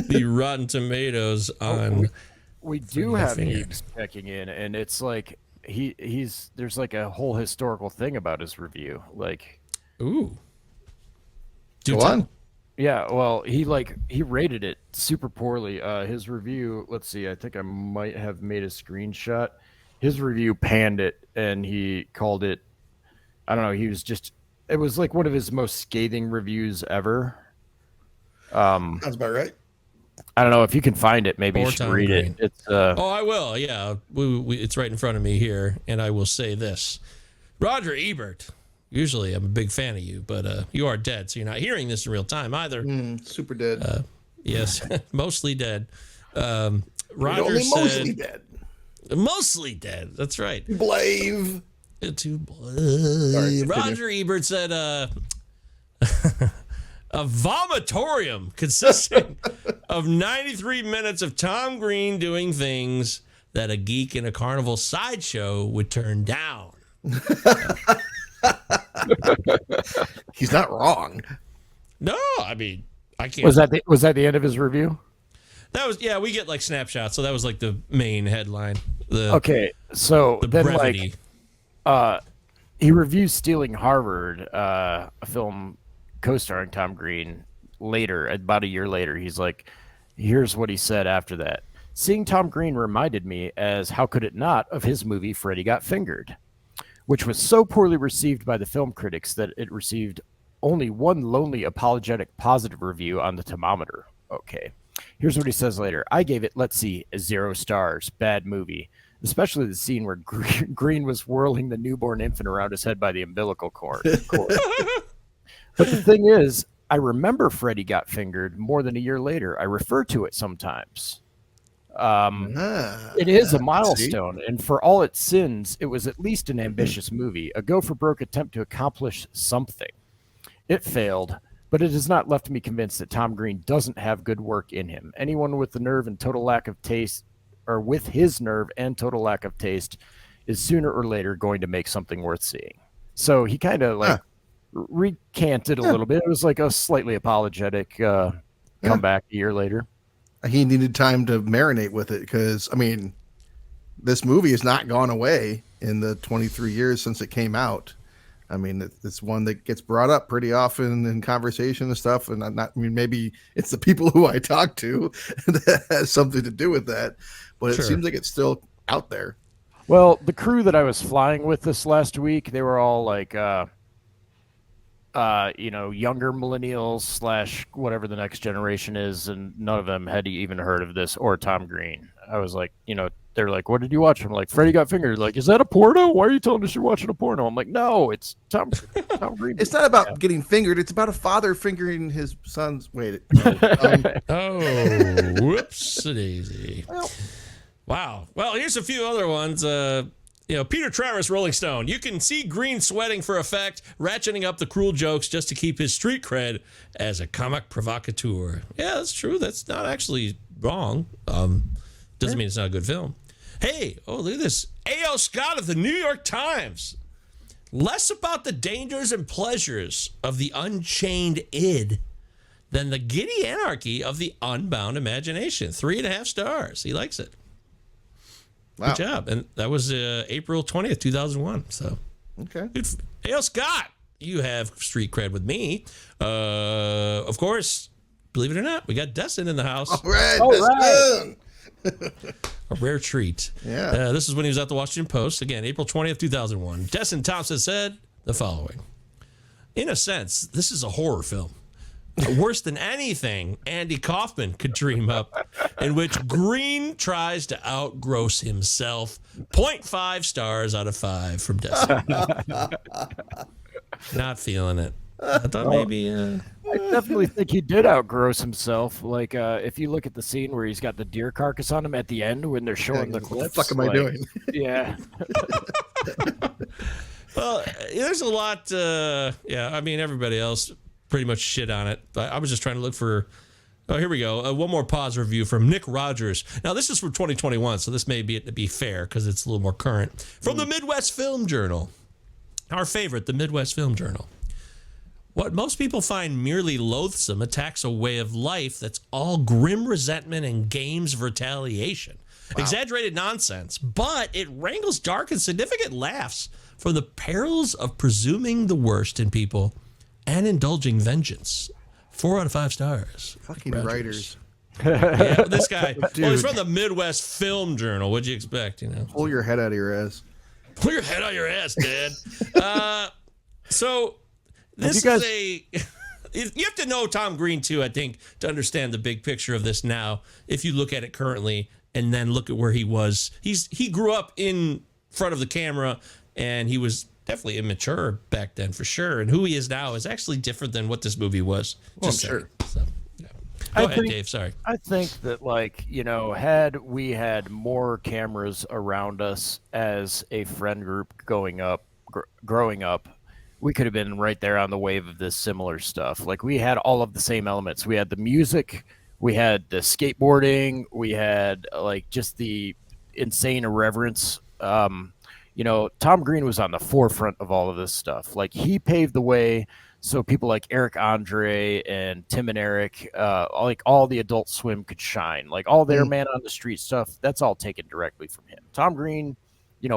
[SPEAKER 1] the Rotten Tomatoes on.
[SPEAKER 2] We do
[SPEAKER 1] my
[SPEAKER 2] have
[SPEAKER 1] finger.
[SPEAKER 2] Eves checking in, and it's like he's there's like a whole historical thing about his review. Like,
[SPEAKER 1] Ooh. Do
[SPEAKER 3] Go
[SPEAKER 1] tell.
[SPEAKER 3] on.
[SPEAKER 2] yeah, well, he rated it super poorly. His review, let's see, I think I might have made a screenshot. His review panned it, and he called it, I don't know, it was like one of his most scathing reviews ever.
[SPEAKER 3] Sounds about right.
[SPEAKER 2] I don't know if you can find it. Maybe you
[SPEAKER 1] Or
[SPEAKER 2] should
[SPEAKER 1] Tom
[SPEAKER 2] read
[SPEAKER 1] Green.
[SPEAKER 2] it. It's
[SPEAKER 1] Oh, I will. Yeah. It's right in front of me here. And I will say this Roger Ebert. Usually I'm a big fan of you, but you are dead. So you're not hearing this in real time either.
[SPEAKER 3] Super dead.
[SPEAKER 1] Yes. Mostly dead. Roger
[SPEAKER 3] Only
[SPEAKER 1] said.
[SPEAKER 3] mostly dead.
[SPEAKER 1] Mostly dead. That's right.
[SPEAKER 3] Blave.
[SPEAKER 1] To
[SPEAKER 3] Sorry,
[SPEAKER 1] Roger Ebert said a vomitorium consisting of 93 minutes of Tom Green doing things that a geek in a carnival sideshow would turn down.
[SPEAKER 3] He's not wrong.
[SPEAKER 1] No, I mean, I can't.
[SPEAKER 2] was that the end of his review?
[SPEAKER 1] That was, yeah, we get like snapshots. So that was like the main headline. The,
[SPEAKER 2] Okay, so
[SPEAKER 1] the
[SPEAKER 2] then
[SPEAKER 1] brevity.
[SPEAKER 2] he reviews Stealing Harvard, a film co-starring Tom Green. Later, about a year later, he's like, here's what he said after that. Seeing Tom Green reminded me, as how could it not, of his movie Freddy Got Fingered, which was so poorly received by the film critics that it received only one lonely apologetic positive review on the thermometer. Okay. Here's what he says later. I gave it, let's see, 0 stars. Bad movie. Especially the scene where Green was whirling the newborn infant around his head by the umbilical cord. But the thing is, I remember Freddy Got Fingered more than a year later. I refer to it sometimes. It is a milestone, and for all its sins, it was at least an ambitious movie, a go-for-broke attempt to accomplish something. It failed, but it has not left me convinced that Tom Green doesn't have good work in him. Anyone with the nerve and total lack of taste, or with his nerve and total lack of taste, is sooner or later going to make something worth seeing. So he kind of like recanted a little bit. It was like a slightly apologetic comeback a year later.
[SPEAKER 3] He needed time to marinate with it because, I mean, this movie has not gone away in the 23 years since it came out. I mean, it's one that gets brought up pretty often in conversation and stuff. And I mean, maybe it's the people who I talk to that has something to do with that. But
[SPEAKER 1] Sure.
[SPEAKER 3] It seems like it's still out there.
[SPEAKER 2] Well, the crew that I was flying with this last week, they were all like, younger millennials / whatever the next generation is, and none of them had even heard of this or Tom Green. I was like, they're like, what did you watch? I'm like, Freddy Got Fingered. Like, is that a porno? Why are you telling us you're watching a porno? I'm like, no, it's Tom Green.
[SPEAKER 3] It's not about getting fingered. It's about a father fingering his son's. Wait.
[SPEAKER 1] Oh, whoops, daisy. Wow. Well, here's a few other ones. Peter Travers, Rolling Stone. You can see Green sweating for effect, ratcheting up the cruel jokes just to keep his street cred as a comic provocateur. Yeah, that's true. That's not actually wrong. Doesn't mean it's not a good film. Hey, look at this. A.O. Scott of the New York Times. Less about the dangers and pleasures of the unchained id than the giddy anarchy of the unbound imagination. 3.5 stars. He likes it.
[SPEAKER 3] Wow.
[SPEAKER 1] Good job. And that was April 20th, 2001. So,
[SPEAKER 3] Okay.
[SPEAKER 1] good. A.L. Scott, you have street cred with me. Of course, believe it or not, we got Destin in the house.
[SPEAKER 3] All right.
[SPEAKER 2] All
[SPEAKER 3] that's
[SPEAKER 2] right.
[SPEAKER 3] done.
[SPEAKER 1] A rare treat.
[SPEAKER 3] Yeah.
[SPEAKER 1] This is when he was at the Washington Post. Again, April 20th, 2001. Destin Thompson said the following. In a sense, this is a horror film. Worse than anything Andy Kaufman could dream up, in which Green tries to outgross himself. 0.5 stars out of 5 from Destin. Not feeling it. I thought maybe.
[SPEAKER 2] I definitely think he did outgross himself. Like, if you look at the scene where he's got the deer carcass on him at the end when they're showing the
[SPEAKER 3] What
[SPEAKER 2] clips.
[SPEAKER 3] the fuck am I doing?
[SPEAKER 2] Yeah.
[SPEAKER 1] Well, there's a lot. Yeah, I mean, everybody else pretty much shit on it. But I was just trying to look for. Oh, here we go. One more pause review from Nick Rogers. Now, this is from 2021, so this may be fair because it's a little more current. From the Midwest Film Journal. Our favorite, the Midwest Film Journal. What most people find merely loathsome attacks a way of life that's all grim resentment and games of retaliation. Wow. Exaggerated nonsense, but it wrangles dark and significant laughs from the perils of presuming the worst in people and indulging vengeance. 4 out of 5 stars.
[SPEAKER 3] Fucking writers.
[SPEAKER 1] Yeah, this guy. Well, he's from the Midwest Film Journal. What'd you expect?
[SPEAKER 3] Pull your head out of your ass.
[SPEAKER 1] Pull your head out of your ass, Dad. So this is a. You have to know Tom Green too, I think, to understand the big picture of this now. If you look at it currently and then look at where he was, he grew up in front of the camera, and he was definitely immature back then for sure. And who he is now is actually different than what this movie was. Just sure. So, yeah. Go ahead, Dave. Sorry.
[SPEAKER 2] I think that, like, had we had more cameras around us as a friend group growing up, we could have been right there on the wave of this similar stuff. Like, we had all of the same elements. We had the music, we had the skateboarding, we had like just the insane irreverence. Tom Green was on the forefront of all of this stuff. Like, he paved the way so people like Eric Andre and Tim and Eric, like all the Adult Swim could shine. Like all their man on the street stuff, that's all taken directly from him. Tom Green,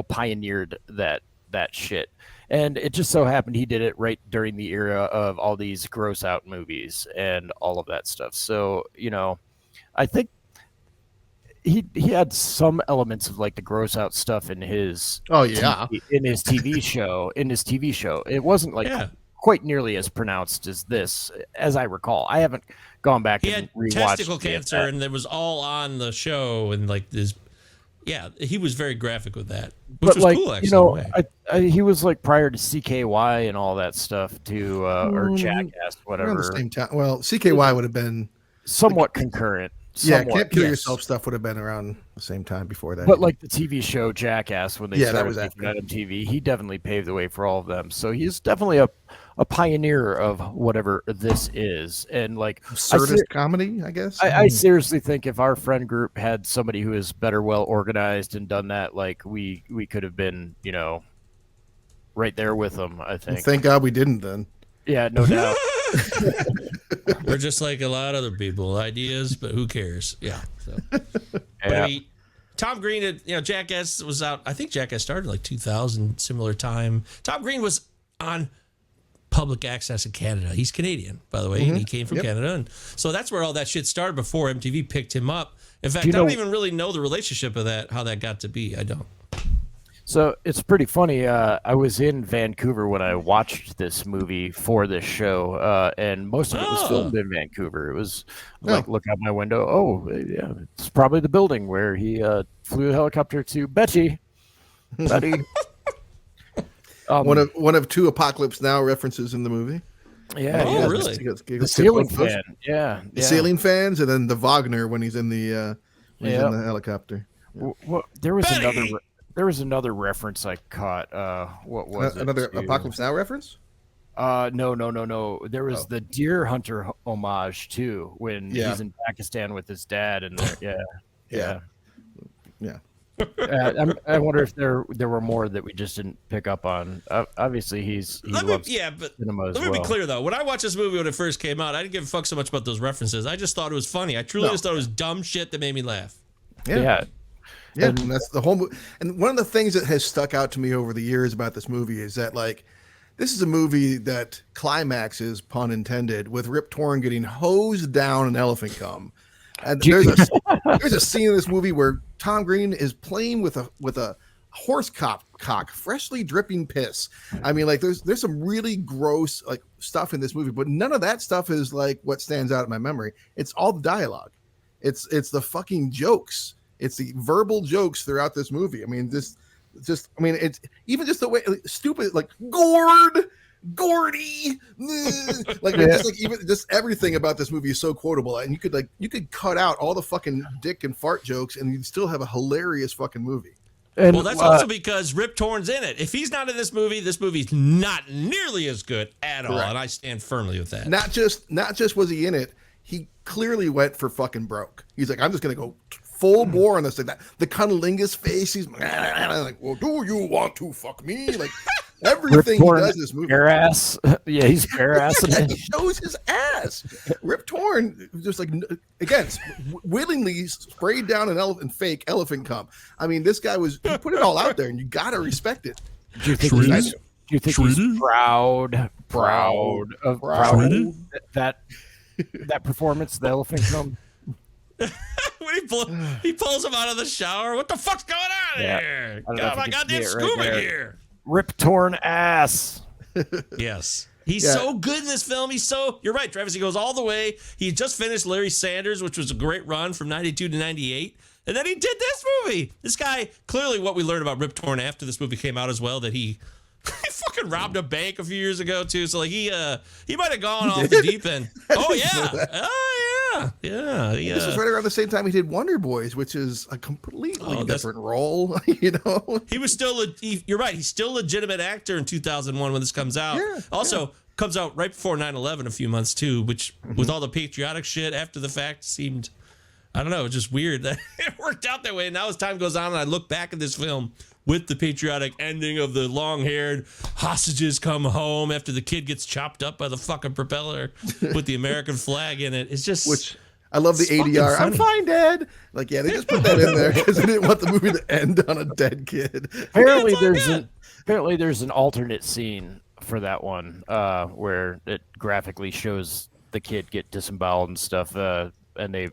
[SPEAKER 2] pioneered that shit. And it just so happened he did it right during the era of all these gross out movies and all of that stuff. So, I think he had some elements of like the gross out stuff in his TV show. It wasn't like quite nearly as pronounced as this, as I recall. I haven't gone back and rewatched. He had
[SPEAKER 1] testicle cancer, and it was all on the show, and like this. Yeah, he was very graphic with that, which was cool. Actually,
[SPEAKER 2] he was like prior to CKY and all that stuff too, or Jackass, whatever.
[SPEAKER 3] Around the same time. Well, CKY would have been
[SPEAKER 2] somewhat concurrent.
[SPEAKER 3] Can't kill yourself stuff would have been around the same time before that.
[SPEAKER 2] But like the TV show Jackass, when they started making
[SPEAKER 3] that
[SPEAKER 2] on MTV, he definitely paved the way for all of them. So he's definitely a pioneer of whatever this is. And like
[SPEAKER 3] absurdist comedy, I guess.
[SPEAKER 2] I seriously think if our friend group had somebody who is better, well organized, and done that, like we could have been, right there with them. I think.
[SPEAKER 3] Well, thank God we didn't then.
[SPEAKER 2] Yeah, no doubt.
[SPEAKER 1] We're just like a lot of other people, ideas, but who cares? Yeah. So. But I mean, Tom Green had, Jackass was out. I think Jackass started like 2000, similar time. Tom Green was on public access in Canada. He's Canadian, by the way. Mm-hmm. He came from Canada, and so that's where all that shit started before MTV picked him up. In fact, I don't even really know the relationship of that, how that got to be. I don't.
[SPEAKER 2] So it's pretty funny. I was in Vancouver when I watched this movie for this show, and most of it was filmed in Vancouver. It was like, look out my window. Oh, yeah, it's probably the building where he flew a helicopter to Betty.
[SPEAKER 3] One of 2 Apocalypse Now references in the movie.
[SPEAKER 2] Yeah,
[SPEAKER 1] really?
[SPEAKER 2] The ceiling fan. Yeah,
[SPEAKER 3] the ceiling fans, and then the Wagner when he's in the in the helicopter.
[SPEAKER 2] Well, there was Betty! There was another reference I caught. What was it?
[SPEAKER 3] Another Apocalypse Now reference?
[SPEAKER 2] No. There was the deer hunter homage too when he's in Pakistan with his dad, and yeah. I wonder if there were more that we just didn't pick up on. Obviously, he loves cinema as well.
[SPEAKER 1] Let me be clear though. When I watched this movie when it first came out, I didn't give a fuck so much about those references. I just thought it was funny. I truly just thought it was dumb shit that made me laugh.
[SPEAKER 3] Yeah, and that's the whole movie. And one of the things that has stuck out to me over the years about this movie is that, like, this is a movie that climaxes, pun intended, with Rip Torn getting hosed down in elephant cum. And there's a scene in this movie where Tom Green is playing with a horse cock, freshly dripping piss. I mean, like, there's some really gross like stuff in this movie, but none of that stuff is like what stands out in my memory. It's all the dialogue. It's the fucking jokes. It's the verbal jokes throughout this movie. I mean, it's even just the way stupid, like Gord, Gordy. Like, it's just like even just everything about this movie is so quotable, and you could cut out all the fucking dick and fart jokes, and you'd still have a hilarious fucking movie.
[SPEAKER 2] And,
[SPEAKER 1] well, that's also because Rip Torn's in it. If he's not in this movie's not nearly as good at all, and I stand firmly with that.
[SPEAKER 3] Not just was he in it, he clearly went for fucking broke. He's like, I'm just gonna go full bore on this thing. The cunnilingus face, he's like, well, do you want to fuck me? Like everything he does in this movie.
[SPEAKER 2] Bare ass. Yeah, he's bare ass.
[SPEAKER 3] Yeah, he shows his ass. Rip Torn just like, again, willingly sprayed down an fake elephant cum. I mean, this guy he put it all out there, and you gotta respect it.
[SPEAKER 2] Do you think he's proud of that performance, the elephant cum?
[SPEAKER 1] When he pulls him out of the shower, what the fuck's going on here? God, my goddamn scuba gear.
[SPEAKER 2] Rip Torn ass.
[SPEAKER 1] Yes. He's so good in this film. You're right, Travis. He goes all the way. He just finished Larry Sanders, which was a great run from 92 to 98. And then he did this movie. This guy, clearly what we learned about Rip Torn after this movie came out as well, that he fucking robbed a bank a few years ago too. So like he might have gone off the deep end. Oh yeah. Yeah.
[SPEAKER 3] This was right around the same time he did Wonder Boys, which is a completely different role. You know,
[SPEAKER 1] he was still. You're right. He's still a legitimate actor in 2001 when this comes out. Comes out right before 9/11, a few months too, which with all the patriotic shit after the fact seemed, I don't know, just weird that it worked out that way. And now as time goes on, and I look back at this film with the patriotic ending of the long-haired hostages come home after the kid gets chopped up by the fucking propeller with the American flag in it. It's just... Which,
[SPEAKER 3] I love the ADR. I'm fine, Dad. Like, yeah, they just put that in there because they didn't want the movie to end on a dead kid.
[SPEAKER 2] Apparently there's an alternate scene for that one where it graphically shows the kid get disemboweled and stuff. And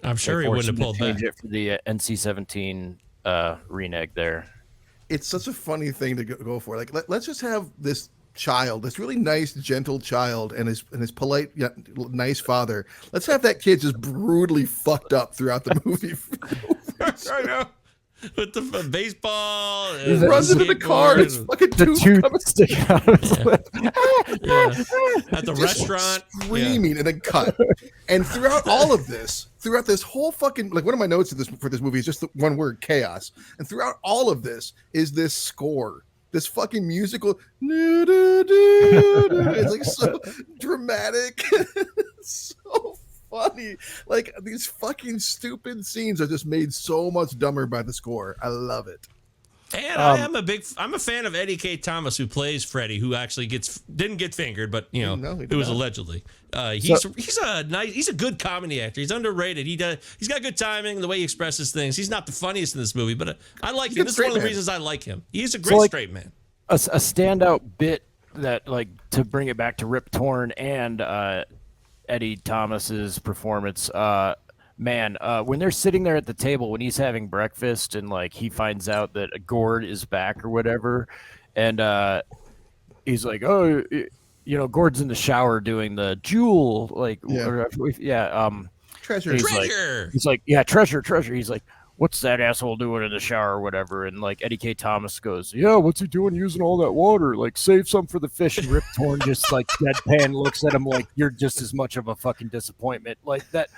[SPEAKER 1] I'm sure he wouldn't have pulled back.
[SPEAKER 2] It for the NC-17 renege there.
[SPEAKER 3] It's such a funny thing to go for. Like, let's just have this child, this really nice, gentle child, and his polite, nice father. Let's have that kid just brutally fucked up throughout the movie.
[SPEAKER 1] I know. With the baseball,
[SPEAKER 3] he runs into the car. It's fucking tube
[SPEAKER 2] sticking out of his lip.
[SPEAKER 1] At the restaurant,
[SPEAKER 3] screaming, and then cut. And throughout all of this, throughout this whole fucking, like, one of my notes for this movie is just the one word: chaos. And throughout all of this is this score, this fucking musical. It's like so dramatic, so funny. Like, these fucking stupid scenes are just made so much dumber by the score. I love it.
[SPEAKER 1] And I'm a fan of Eddie K. Thomas, who plays Freddy, who actually didn't get fingered, but it was allegedly. He's a good comedy actor. He's underrated. He's got good timing, the way he expresses things. He's not the funniest in this movie, but I like him. This is one of the reasons I like him. He's a great straight man.
[SPEAKER 2] A standout bit that, like, to bring it back to Rip Torn and Eddie Thomas's performance, when they're sitting there at the table when he's having breakfast and, like, he finds out that Gord is back or whatever, and he's like, oh, Gord's in the shower doing the jewel, like,
[SPEAKER 3] treasure.
[SPEAKER 2] He's like, yeah, treasure. He's like, what's that asshole doing in the shower or whatever? And, like, Eddie K. Thomas goes, yeah, what's he doing using all that water? Like, save some for the fish. And Rip Torn just, like, deadpan looks at him like, you're just as much of a fucking disappointment. Like, that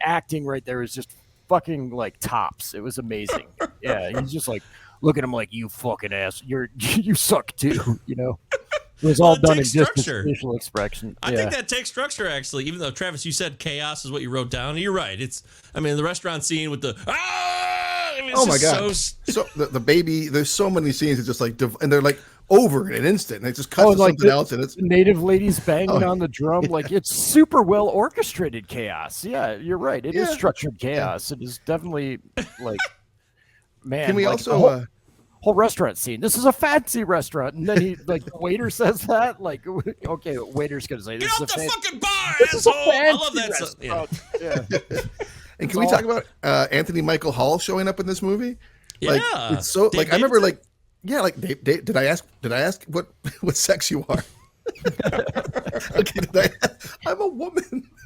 [SPEAKER 2] acting right there is just fucking, like, tops. It was amazing. Yeah, he's just like, look at him like, you fucking ass. You suck too, It was all done in just facial expression.
[SPEAKER 1] I think that takes structure, actually. Even though, Travis, you said chaos is what you wrote down. You're right. The restaurant scene with the
[SPEAKER 3] oh my god! So the baby. There's so many scenes that just like, and they're like over in an instant. And it just cuts to something else, and it's
[SPEAKER 2] native ladies banging on the drum. Yeah. Like, it's super well orchestrated chaos. Yeah, you're right. It is structured chaos. It is definitely like, man.
[SPEAKER 3] Can we also?
[SPEAKER 2] Whole restaurant scene. This is a fancy restaurant, and then the waiter says that. Like, okay, waiter's gonna say,
[SPEAKER 1] "Get off the fucking bar, asshole!" I love that.
[SPEAKER 3] And can we talk about Anthony Michael Hall showing up in this movie?
[SPEAKER 1] Yeah,
[SPEAKER 3] like, it's so like I remember like did I ask what sex you are? Okay, I'm a woman.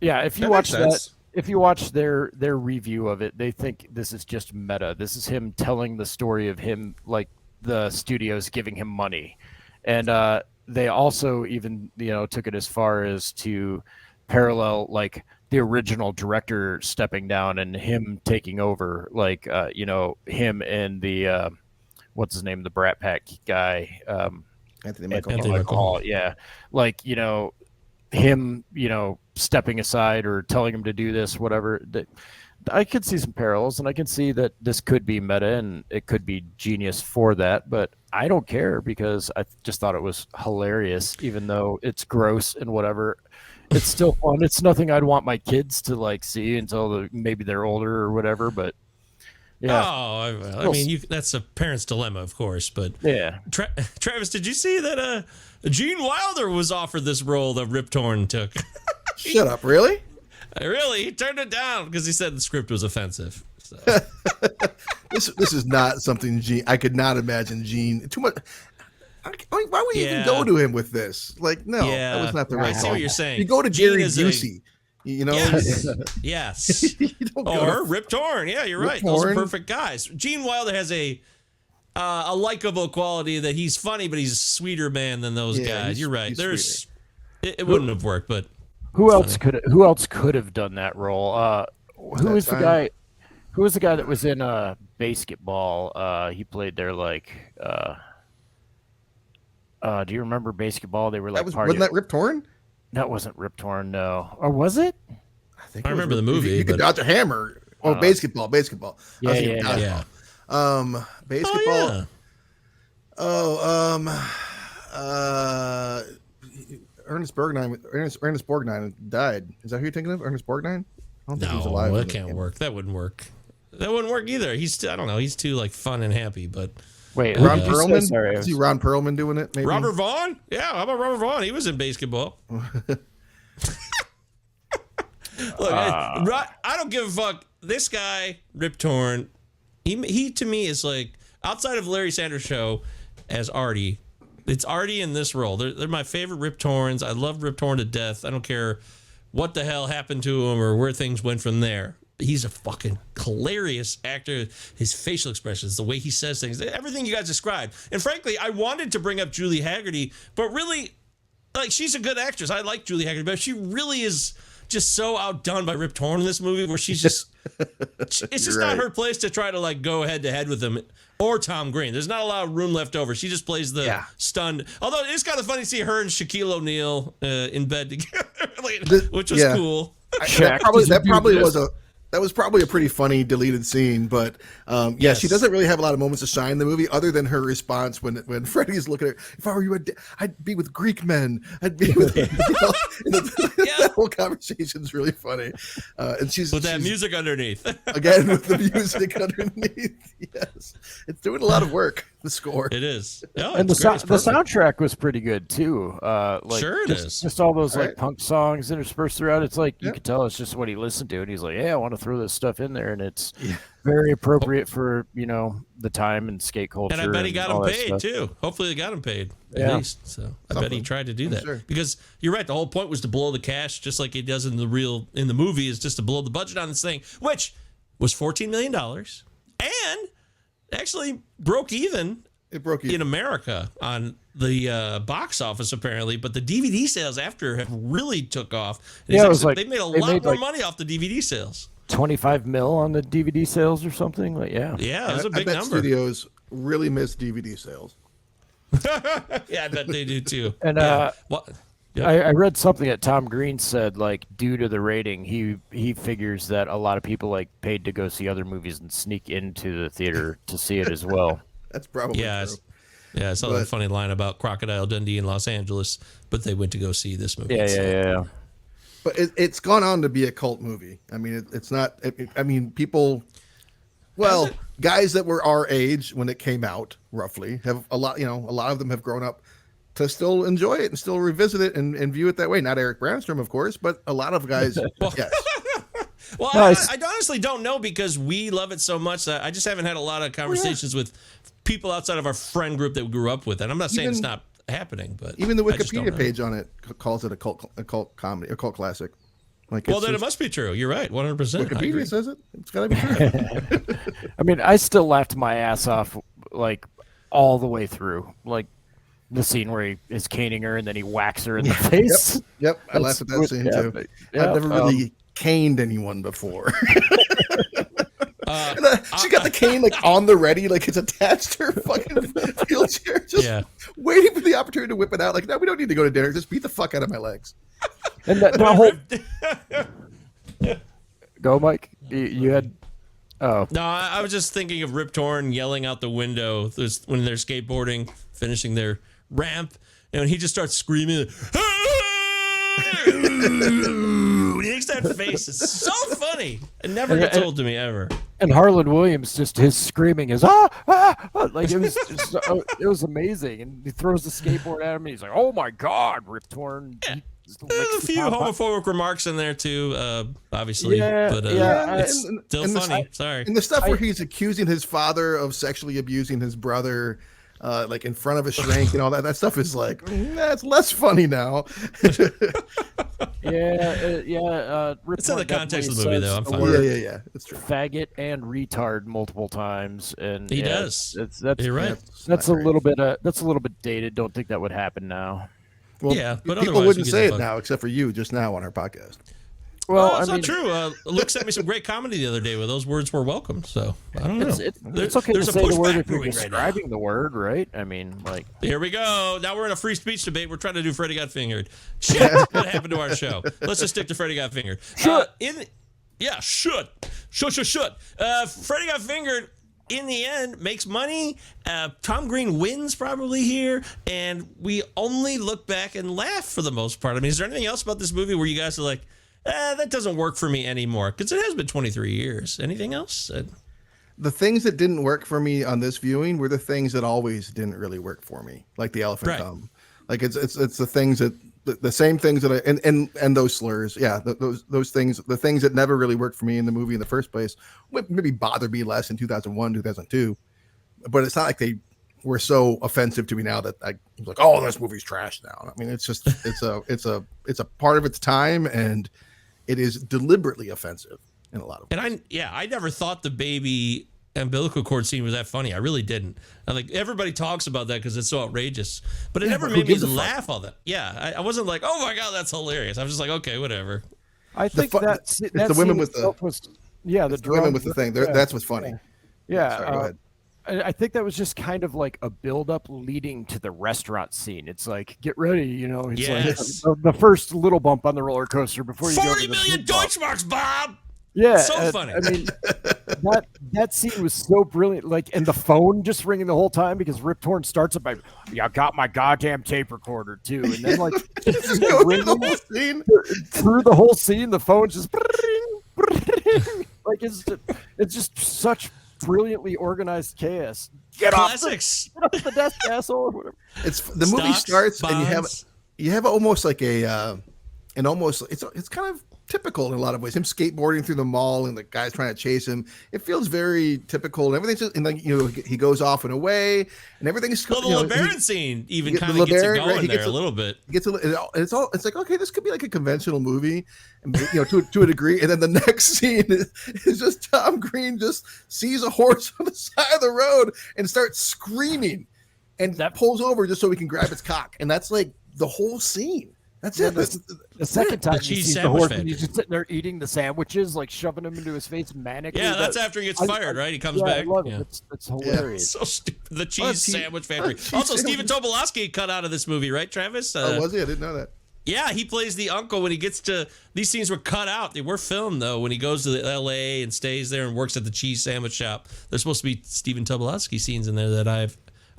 [SPEAKER 2] Yeah, if you
[SPEAKER 1] That
[SPEAKER 2] watch
[SPEAKER 1] makes sense.
[SPEAKER 2] that, if you watch their review of it, they think this is just meta. This is him telling the story of him, like the studios giving him money, and they also even took it as far as to parallel like the original director stepping down and him taking over, like him and the what's his name, the Brat Pack guy,
[SPEAKER 3] Anthony Michael
[SPEAKER 1] Anthony
[SPEAKER 3] Hall.
[SPEAKER 1] Michael Hall.
[SPEAKER 2] yeah, like him, stepping aside or telling him to do this, whatever. That I could see some parallels, and I can see that this could be meta and it could be genius for that. But I don't care because I just thought it was hilarious, even though it's gross and whatever. It's still fun. It's nothing I'd want my kids to like see until maybe they're older or whatever. But yeah,
[SPEAKER 1] Oh, I mean, that's a parent's dilemma, of course. But
[SPEAKER 2] yeah.
[SPEAKER 1] Travis, did you see that Gene Wilder was offered this role that Rip Torn took?
[SPEAKER 3] Shut up, really?
[SPEAKER 1] Really? He turned it down because he said the script was offensive. So.
[SPEAKER 3] This is not something Gene. I could not imagine Gene too much. Why would you even go to him with this? Like, no, that was not the right.
[SPEAKER 1] I see
[SPEAKER 3] call.
[SPEAKER 1] what you're saying.
[SPEAKER 3] You go to
[SPEAKER 1] Gene
[SPEAKER 3] Gary
[SPEAKER 1] is
[SPEAKER 3] Busey. You know,
[SPEAKER 1] yes.
[SPEAKER 3] You don't go
[SPEAKER 1] Or
[SPEAKER 3] to
[SPEAKER 1] Rip Torn. Yeah, you're
[SPEAKER 3] Rip
[SPEAKER 1] right. Those are
[SPEAKER 3] Torn.
[SPEAKER 1] perfect guys. Gene Wilder has a likable quality that he's funny, but he's a sweeter man than those guys. You're right. It wouldn't have worked, but
[SPEAKER 2] Who else could have done that role? Who was the guy? Who was the guy that was in Basketball? He played there like. Do you remember Basketball? They were like
[SPEAKER 3] wasn't that Rip Torn?
[SPEAKER 2] That wasn't Rip Torn, no. Or was it?
[SPEAKER 1] I remember the movie.
[SPEAKER 3] You could Dr. Hammer. Oh, Basketball.
[SPEAKER 2] Yeah.
[SPEAKER 3] Basketball. Basketball. Ernest Borgnine died. Is that who you're thinking of? Ernest Borgnine? I don't think he was alive.
[SPEAKER 1] That can't work. That wouldn't work. That wouldn't work either. I don't know. He's too like fun and happy, but
[SPEAKER 2] wait,
[SPEAKER 3] Ron Perlman? Sorry, I see Ron Perlman doing it. Maybe
[SPEAKER 1] Robert Vaughn? Yeah, how about Robert Vaughn? He was in Basketball. Look, I don't give a fuck. This guy, Rip Torn, he to me is like outside of Larry Sanders Show as Artie. It's Artie in this role. They're my favorite Rip Torns. I love Rip Torn to death. I don't care what the hell happened to him or where things went from there. He's a fucking hilarious actor. His facial expressions, the way he says things, everything you guys described. And frankly, I wanted to bring up Julie Haggerty, but really, like, she's a good actress. I like Julie Haggerty, but she really is just so outdone by Rip Torn in this movie where she's just, it's just not her place to try to like go head to head with him or Tom Green. There's not a lot of room left over. She just plays the stunned. Although it is kind of funny to see her and Shaquille O'Neal in bed together, which was cool.
[SPEAKER 3] That was probably a pretty funny deleted scene, but she doesn't really have a lot of moments to shine in the movie, other than her response when Freddy's looking at her. If I were you, I'd be with Greek men. I'd be with that whole conversation's really funny, and she's
[SPEAKER 1] with that music underneath.
[SPEAKER 3] Again with the music underneath. Yes, it's doing a lot of work. The score,
[SPEAKER 1] it is,
[SPEAKER 2] and the soundtrack was pretty good too.
[SPEAKER 1] Sure, it is.
[SPEAKER 2] Just all those punk songs interspersed throughout. It's like you could tell it's just what he listened to, and he's like, "Yeah, I want to throw this stuff in there," and it's very appropriate for the time and skate culture.
[SPEAKER 1] And I bet he got him paid too. Hopefully, they got him paid at least. So I bet he tried to do that because you're right. The whole point was to blow the cash, just like he does in the movie, is just to blow the budget on this thing, which was $14 million and actually broke even.
[SPEAKER 3] It broke even
[SPEAKER 1] in America on the box office apparently, but the DVD sales after have really took off. And
[SPEAKER 2] it was like
[SPEAKER 1] they made a lot more money off the DVD sales.
[SPEAKER 2] 25 mil on the DVD sales or something. Like
[SPEAKER 1] it was a big
[SPEAKER 3] I bet
[SPEAKER 1] number.
[SPEAKER 3] Studios really miss DVD sales.
[SPEAKER 1] Yeah, I bet they do too.
[SPEAKER 2] And I read something that Tom Green said, like, due to the rating, he figures that a lot of people like paid to go see other movies and sneak into the theater to see it as well.
[SPEAKER 3] That's probably true.
[SPEAKER 1] I saw that funny line about Crocodile Dundee in Los Angeles, but they went to go see this movie.
[SPEAKER 2] Yeah.
[SPEAKER 3] But it's gone on to be a cult movie. I mean, it's not. I mean, people. Well, guys that were our age when it came out, roughly, have a lot. A lot of them have grown up to still enjoy it and still revisit it and view it that way. Not Eric Branstrom, of course, but a lot of guys. Yes.
[SPEAKER 1] Well, I honestly don't know because we love it so much that I just haven't had a lot of conversations with people outside of our friend group that we grew up with. And I'm not saying it's not happening, but
[SPEAKER 3] even the Wikipedia page on it calls it a cult comedy, a cult classic. Like,
[SPEAKER 1] Well, then it must be true. You're right. 100%.
[SPEAKER 3] Wikipedia says it. It's got to be true.
[SPEAKER 2] I mean, I still laughed my ass off like all the way through, like the scene where he is caning her and then he whacks her in the face.
[SPEAKER 3] Yep. I laughed at that scene too. I've never really caned anyone before. She got the cane like on the ready, like it's attached to her fucking wheelchair, just waiting for the opportunity to whip it out. Like, no, we don't need to go to dinner. Just beat the fuck out of my legs.
[SPEAKER 2] And that whole go, Mike. You had. Oh
[SPEAKER 1] no, I was just thinking of Rip Torn yelling out the window when they're skateboarding, finishing their ramp, and he just starts screaming. He makes that face. It's so funny. It never gets old to me ever.
[SPEAKER 2] And Harlan Williams, just his screaming is like it was amazing. And he throws the skateboard at him, and he's like, "Oh my God, Rip Torn."
[SPEAKER 1] Yeah. There's a few homophobic remarks in there too, obviously. It's still funny. Sorry.
[SPEAKER 3] And the stuff where he's accusing his father of sexually abusing his brother, like in front of a shrink and all that stuff is like, that's less funny now.
[SPEAKER 1] It's in the context of the movie, though. I'm fine.
[SPEAKER 3] Yeah. It's true.
[SPEAKER 2] Faggot and retard multiple times, and
[SPEAKER 1] he does.
[SPEAKER 2] That's
[SPEAKER 1] You're right.
[SPEAKER 2] That's a little bit dated. Don't think that would happen now.
[SPEAKER 3] Well,
[SPEAKER 1] but
[SPEAKER 3] people wouldn't say it now, except for you just now on our podcast.
[SPEAKER 1] Well, it's not true. Luke sent me some great comedy the other day where those words were welcomed. So I don't know.
[SPEAKER 2] It's okay to say the word if you're describing the word, right? I mean, like.
[SPEAKER 1] Here we go. Now we're in a free speech debate. We're trying to do Freddy Got Fingered. Shit, what happened to our show? Let's just stick to Freddy Got Fingered. Should. Freddy Got Fingered. In the end, makes money. Tom Green wins probably here, and we only look back and laugh for the most part. I mean, is there anything else about this movie where you guys are like, that doesn't work for me anymore? Because it has been 23 years. Anything else?
[SPEAKER 3] The things that didn't work for me on this viewing were the things that always didn't really work for me, like the elephant gum. Like it's the things that the same things that and those slurs, those things, the things that never really worked for me in the movie in the first place, maybe bothered me less in 2001, 2002, but it's not like they were so offensive to me now that I was like, oh, this movie's trash now. I mean, it's just it's a part of its time, and it is deliberately offensive in a lot of ways.
[SPEAKER 1] And I never thought the baby umbilical cord scene was that funny. I really didn't. Like, everybody talks about that because it's so outrageous, but it never made me laugh all that. Yeah, I wasn't like, oh my God, that's hilarious. I was just like, okay, whatever.
[SPEAKER 2] I think that's
[SPEAKER 3] the women with the
[SPEAKER 2] women
[SPEAKER 3] with the thing. That's what's funny.
[SPEAKER 2] Yeah.
[SPEAKER 3] Sorry, go ahead.
[SPEAKER 2] I think that was just kind of like a build-up leading to the restaurant scene. It's like, get ready, It's like the first little bump on the roller coaster before you go to
[SPEAKER 1] 40 million Deutschmarks, Bob.
[SPEAKER 2] Yeah,
[SPEAKER 1] so funny.
[SPEAKER 2] I mean, that scene was so brilliant. Like, and the phone just ringing the whole time because Rip Torn starts it by, I got my goddamn tape recorder too, and then like
[SPEAKER 3] just ringing
[SPEAKER 2] through the whole scene, the phone's just like it's just such brilliantly organized chaos.
[SPEAKER 1] Classics.
[SPEAKER 2] Get off the desk, asshole.
[SPEAKER 3] It's the movie starts bonds. And you have almost like it's kind of typical in a lot of ways. Him skateboarding through the mall and the guys trying to chase him. It feels very typical, and everything's just, and like he goes off and away, and everything's.
[SPEAKER 1] Well, the LeBaron scene even kind of gets it going there a little bit.
[SPEAKER 3] It's like, okay, this could be like a conventional movie, and to a degree. And then the next scene is just Tom Green just sees a horse on the side of the road and starts screaming, and that pulls over just so he can grab its cock, and that's like the whole scene. That's it.
[SPEAKER 2] The second time
[SPEAKER 1] he
[SPEAKER 2] sees the horse, and he's just sitting there eating the sandwiches, like shoving them into his face manically.
[SPEAKER 1] Yeah, that's after he gets fired, right? He comes back.
[SPEAKER 2] I love it. It's hilarious.
[SPEAKER 1] So stupid. The cheese sandwich factory. Also, Stephen Tobolowsky cut out of this movie, right, Travis?
[SPEAKER 3] Was he? I didn't know that.
[SPEAKER 1] Yeah, he plays the uncle when he gets to. These scenes were cut out. They were filmed though when he goes to the L.A. and stays there and works at the cheese sandwich shop. There's supposed to be Stephen Tobolowsky scenes in there that I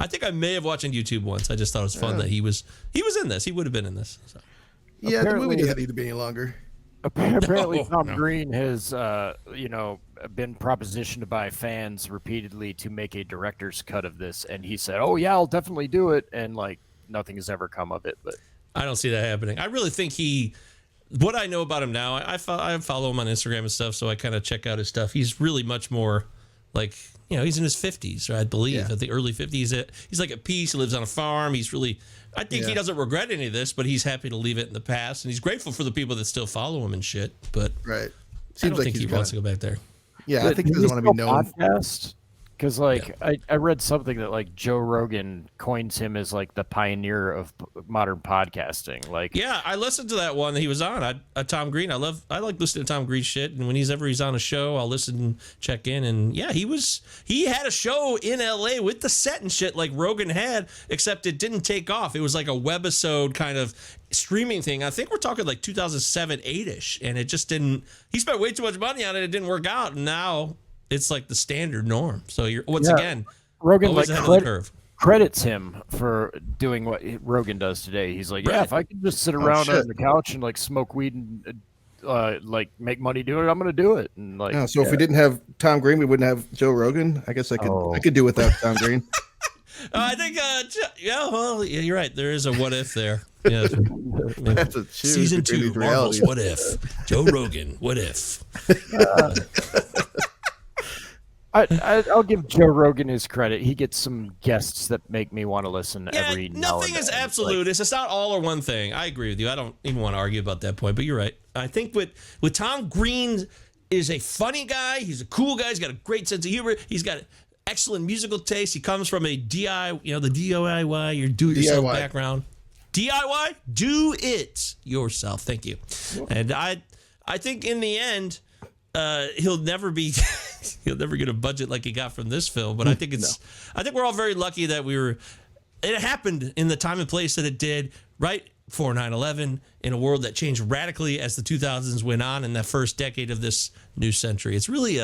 [SPEAKER 1] think I may have watched on YouTube once. I just thought it was fun that he was in this. He would have been in this. So.
[SPEAKER 3] Yeah, the movie doesn't need to be any longer.
[SPEAKER 2] Apparently, Tom Green has, been propositioned by fans repeatedly to make a director's cut of this, and he said, "Oh yeah, I'll definitely do it," and like nothing has ever come of it. But
[SPEAKER 1] I don't see that happening. I really think what I know about him now, I follow him on Instagram and stuff, so I kind of check out his stuff. He's really much more Like, he's in his 50s, I believe,
[SPEAKER 3] Yeah.
[SPEAKER 1] at the early 50s. He's like at peace. He lives on a farm. He's really, I think he doesn't regret any of this, but he's happy to leave it in the past. And he's grateful for the people that still follow him and shit. But
[SPEAKER 3] Right.
[SPEAKER 1] I don't think he wants to go back there.
[SPEAKER 3] Yeah, I think he doesn't want to be known.
[SPEAKER 2] Podcast? Because, I read something that, like, Joe Rogan coins him as, like, the pioneer of modern podcasting. Like,
[SPEAKER 1] yeah, I listened to that one that he was on. Tom Green. I like listening to Tom Green shit. And when he's on a show, I'll listen and check in. And yeah, he had a show in LA with the set and shit like Rogan had, except it didn't take off. It was like a webisode kind of streaming thing. I think we're talking like 2007, 8-ish. And it just didn't, he spent way too much money on it. It didn't work out. And now it's like the standard norm. So you're again,
[SPEAKER 2] Rogan
[SPEAKER 1] always ahead of the curve.
[SPEAKER 2] Credits him for doing what Rogan does today. He's like, if I can just sit around on the couch and like smoke weed and like make money doing it, I'm gonna do it. And like,
[SPEAKER 3] so if we didn't have Tom Green, we wouldn't have Joe Rogan. I guess I could do without Tom Green.
[SPEAKER 1] I think, you're right. There is a what if there. Yeah,
[SPEAKER 3] that's a
[SPEAKER 1] season 2, Marvel's What If. Joe Rogan, what if?
[SPEAKER 2] I'll give Joe Rogan his credit. He gets some guests that make me want to listen every now and then.
[SPEAKER 1] Nothing is absolute.
[SPEAKER 2] Like,
[SPEAKER 1] it's not all or one thing. I agree with you. I don't even want to argue about that point, but you're right. I think with Tom Green is a funny guy. He's a cool guy. He's got a great sense of humor. He's got excellent musical taste. He comes from a DIY, the DIY, your do-it-yourself background. DIY? Do it yourself. Thank you. And I think in the end, he'll never get a budget like he got from this film. But I think I think we're all very lucky that it happened in the time and place that it did, right before 9/11, in a world that changed radically as the 2000s went on in that first decade of this new century. It's really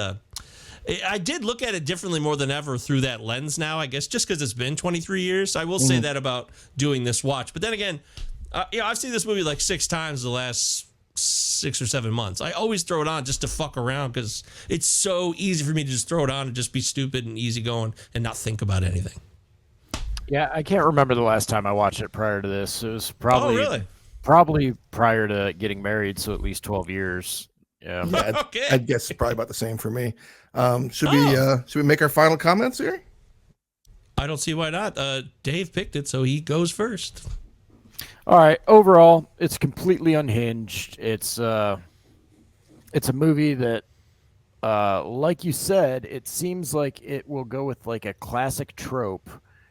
[SPEAKER 1] I did look at it differently more than ever through that lens now, I guess, just because it's been 23 years. I will say that about doing this watch. But then again, I've seen this movie like 6 times the last 6 or 7 months. I always throw it on just to fuck around because it's so easy for me to just throw it on and just be stupid and easygoing and not think about anything.
[SPEAKER 2] Yeah, I can't remember the last time I watched it prior to this. It was
[SPEAKER 1] really?
[SPEAKER 2] Probably prior to getting married, so at least 12 years. Yeah.
[SPEAKER 1] Okay.
[SPEAKER 3] I guess it's probably about the same for me. Should we make our final comments here?
[SPEAKER 1] I don't see why not. Dave picked it, so he goes first.
[SPEAKER 2] All right. Overall, it's completely unhinged. It's a movie that, like you said, it seems like it will go with like a classic trope.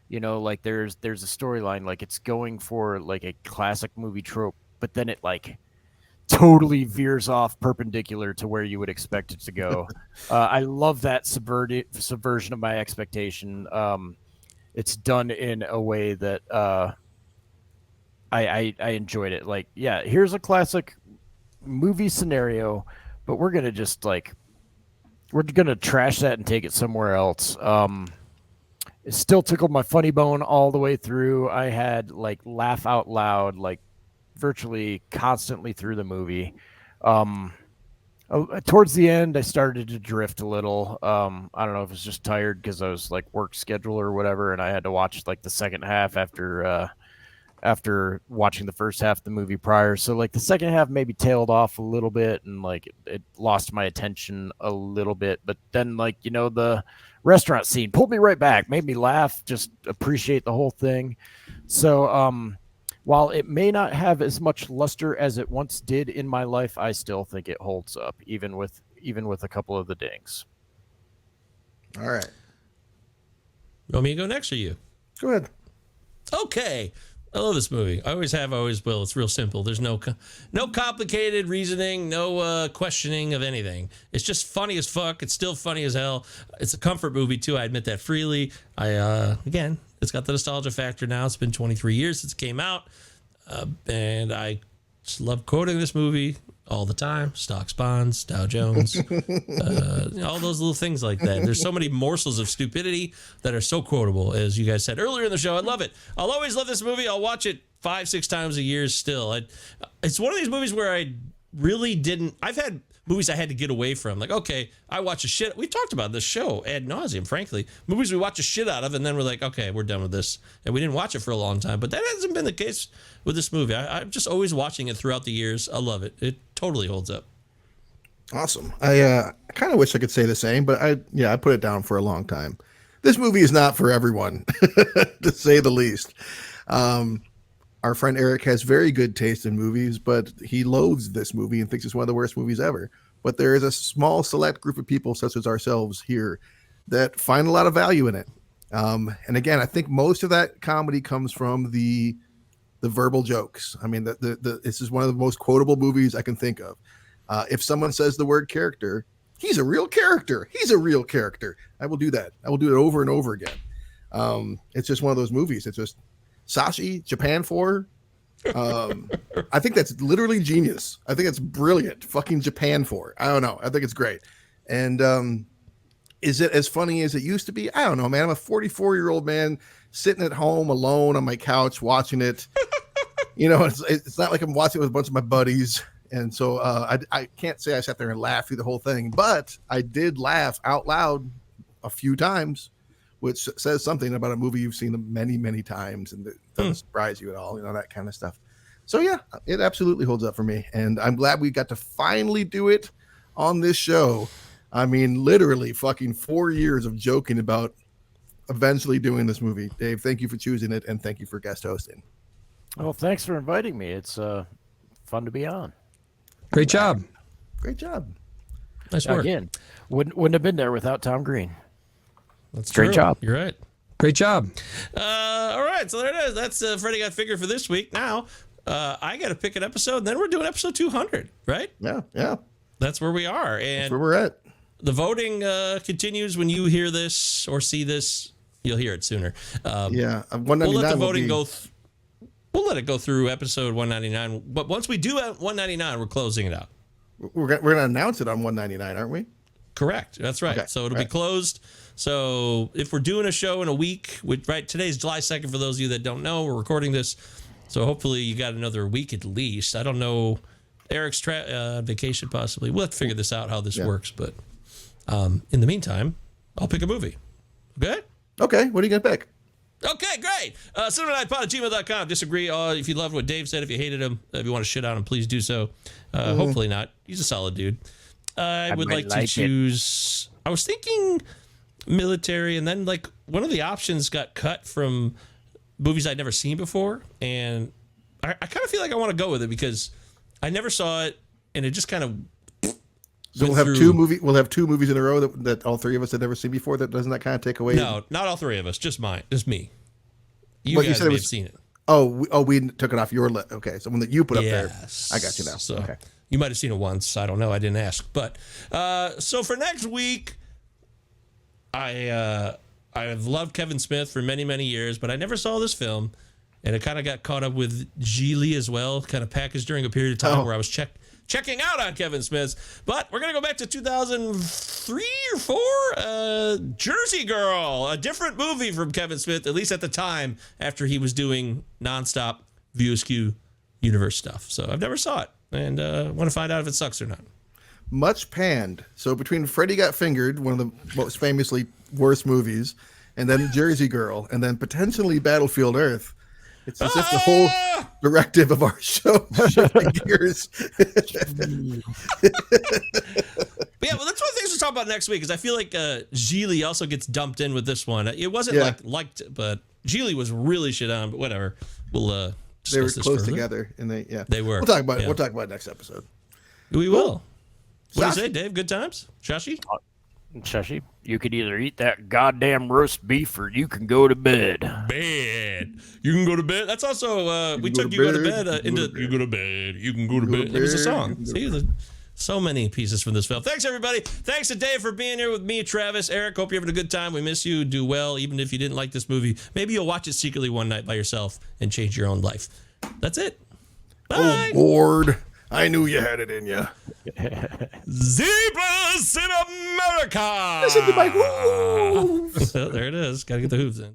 [SPEAKER 2] Like there's a storyline, like it's going for like a classic movie trope, but then it like totally veers off perpendicular to where you would expect it to go. I love that subversion of my expectation. It's done in a way that I enjoyed it. Like, yeah, here's a classic movie scenario, but we're gonna trash that and take it somewhere else. It still tickled my funny bone all the way through. I had like laugh out loud, like virtually constantly through the movie. Towards the end, I started to drift a little. I don't know if it's just tired because I was like work schedule or whatever, and I had to watch like the second half after watching the first half of the movie prior. So like the second half maybe tailed off a little bit, and like it lost my attention a little bit. But then like the restaurant scene pulled me right back, made me laugh, just appreciate the whole thing. So while it may not have as much luster as it once did in my life, I still think it holds up, even with a couple of the dings.
[SPEAKER 3] All right.
[SPEAKER 1] You want me to go next or you?
[SPEAKER 3] Go ahead.
[SPEAKER 1] Okay. I love this movie. I always have, I always will. It's real simple. There's no complicated reasoning, no questioning of anything. It's just funny as fuck. It's still funny as hell. It's a comfort movie too. I admit that freely. Again, it's got the nostalgia factor now. It's been 23 years since it came out, and I just love quoting this movie all the time. Stocks, bonds, Dow Jones, all those little things like that. There's so many morsels of stupidity that are so quotable, as you guys said earlier in the show. I love it. I'll always love this movie. I'll watch it 5-6 times a year still. It's one of these movies where I really didn't. I've had movies I had to get away from. Like, okay, I watch a shit. We talked about this show ad nauseum, frankly. Movies we watch a shit out of, and then we're like, okay, we're done with this. And we didn't watch it for a long time. But that hasn't been the case with this movie. I'm just always watching it throughout the years. I love it. It totally holds up.
[SPEAKER 3] Awesome. I kind of wish I could say the same, but I put it down for a long time. This movie is not for everyone, to say the least. Our friend Eric has very good taste in movies, but he loathes this movie and thinks it's one of the worst movies ever. But there is a small select group of people, such as ourselves here, that find a lot of value in it. And again, I think most of that comedy comes from the verbal jokes. I mean, this is one of the most quotable movies I can think of. If someone says the word character, he's a real character. He's a real character. I will do that. I will do it over and over again. It's just one of those movies. It's just Sashi, Japan 4. I think that's literally genius. I think it's brilliant. Fucking Japan 4. I don't know. I think it's great. And is it as funny as it used to be? I don't know, man. I'm a 44-year-old man sitting at home alone on my couch watching it. It's not like I'm watching it with a bunch of my buddies. And so I can't say I sat there and laughed through the whole thing, but I did laugh out loud a few times, which says something about a movie you've seen many, many times and it doesn't surprise you at all, that kind of stuff. So yeah, it absolutely holds up for me. And I'm glad we got to finally do it on this show. I mean, literally fucking 4 years of joking about eventually doing this movie. Dave, thank you for choosing it. And thank you for guest hosting.
[SPEAKER 2] Well, thanks for inviting me. It's fun to be on.
[SPEAKER 4] Great job.
[SPEAKER 3] Great job.
[SPEAKER 1] Nice work.
[SPEAKER 2] Again, wouldn't have been there without Tom Green.
[SPEAKER 1] That's
[SPEAKER 4] Great
[SPEAKER 1] true.
[SPEAKER 4] job.
[SPEAKER 1] You're right.
[SPEAKER 4] Great job.
[SPEAKER 1] All right, so there it is. That's Freddy Got Figured for this week. Now, I got to pick an episode, and then we're doing episode 200, right?
[SPEAKER 3] Yeah.
[SPEAKER 1] That's where we are. And
[SPEAKER 3] That's where we're at.
[SPEAKER 1] the voting continues. When you hear this or see this, you'll hear it sooner.
[SPEAKER 3] 199
[SPEAKER 1] we'll let the
[SPEAKER 3] will
[SPEAKER 1] voting
[SPEAKER 3] be...
[SPEAKER 1] go. We'll let it go through episode 199. But once we do at 199, we're closing it out.
[SPEAKER 3] We're going to announce it on 199, aren't we?
[SPEAKER 1] Correct. That's right.
[SPEAKER 3] Okay.
[SPEAKER 1] So it'll be closed. So if we're doing a show in a week, today's July 2nd, for those of you that don't know, we're recording this. So hopefully you got another week at least. I don't know. Eric's vacation possibly. We'll have to figure this out, how this works. But in the meantime, I'll pick a movie. Okay?
[SPEAKER 3] Okay. What are you going to pick?
[SPEAKER 1] Okay, great. CinemaNightPod@gmail.com. Disagree. If you loved what Dave said, if you hated him, if you want to shit on him, please do so. Hopefully not. He's a solid dude. I would like to choose. I was thinking military, and then like one of the options got cut from movies I'd never seen before, and I kind of feel like I want to go with it because I never saw it, and it just kind of.
[SPEAKER 3] So we'll have two movies in a row that all three of us had never seen before. Doesn't that kind of take away?
[SPEAKER 1] No, not all three of us. Just me. You guys may have seen it.
[SPEAKER 3] We took it off your list. Okay, so one that you put up there. I got you now.
[SPEAKER 1] So
[SPEAKER 3] okay.
[SPEAKER 1] You might have seen it once. I don't know. I didn't ask. But so for next week, I've loved Kevin Smith for many, many years, but I never saw this film, and it kind of got caught up with Geely as well, kind of packaged during a period of time where I was checking out on Kevin Smith. But we're going to go back to 2003 or 4, Jersey Girl, a different movie from Kevin Smith, at least at the time, after he was doing nonstop View Askew universe stuff. So I've never saw it, and want to find out if it sucks or not.
[SPEAKER 3] Much panned. So between Freddy Got Fingered, one of the most famously worst movies, and then Jersey Girl, and then potentially Battlefield Earth, it's as if the whole directive of our show shifting gears.
[SPEAKER 1] Yeah, well, that's one of the things we'll talk about next week, because I feel like Geely also gets dumped in with this one. It wasn't liked, but Geely was really shit on, but whatever. We'll
[SPEAKER 3] they were
[SPEAKER 1] discuss this
[SPEAKER 3] close
[SPEAKER 1] further.
[SPEAKER 3] together, and
[SPEAKER 1] they were.
[SPEAKER 3] We'll talk about it. We'll talk about it next episode.
[SPEAKER 1] We will. What do you
[SPEAKER 3] Shashi?
[SPEAKER 1] say, Dave? Good times? Shashi?
[SPEAKER 2] Shashi, you could either eat that goddamn roast beef or you can go to bed.
[SPEAKER 1] Bed. You can go to bed. That's also, we took You Go to Bed into You Go to Bed. You can go to bed. It was a song. See, there's so many pieces from this film. Thanks, everybody. Thanks to Dave for being here with me, Travis, Eric. Hope you're having a good time. We miss you. Do well, even if you didn't like this movie. Maybe you'll watch it secretly one night by yourself and change your own life. That's it. Bye.
[SPEAKER 3] Oh, Lord. I knew you had it in you.
[SPEAKER 1] Zebras in America.
[SPEAKER 3] Listen to my hooves.
[SPEAKER 1] There it is. Got to get the hooves in.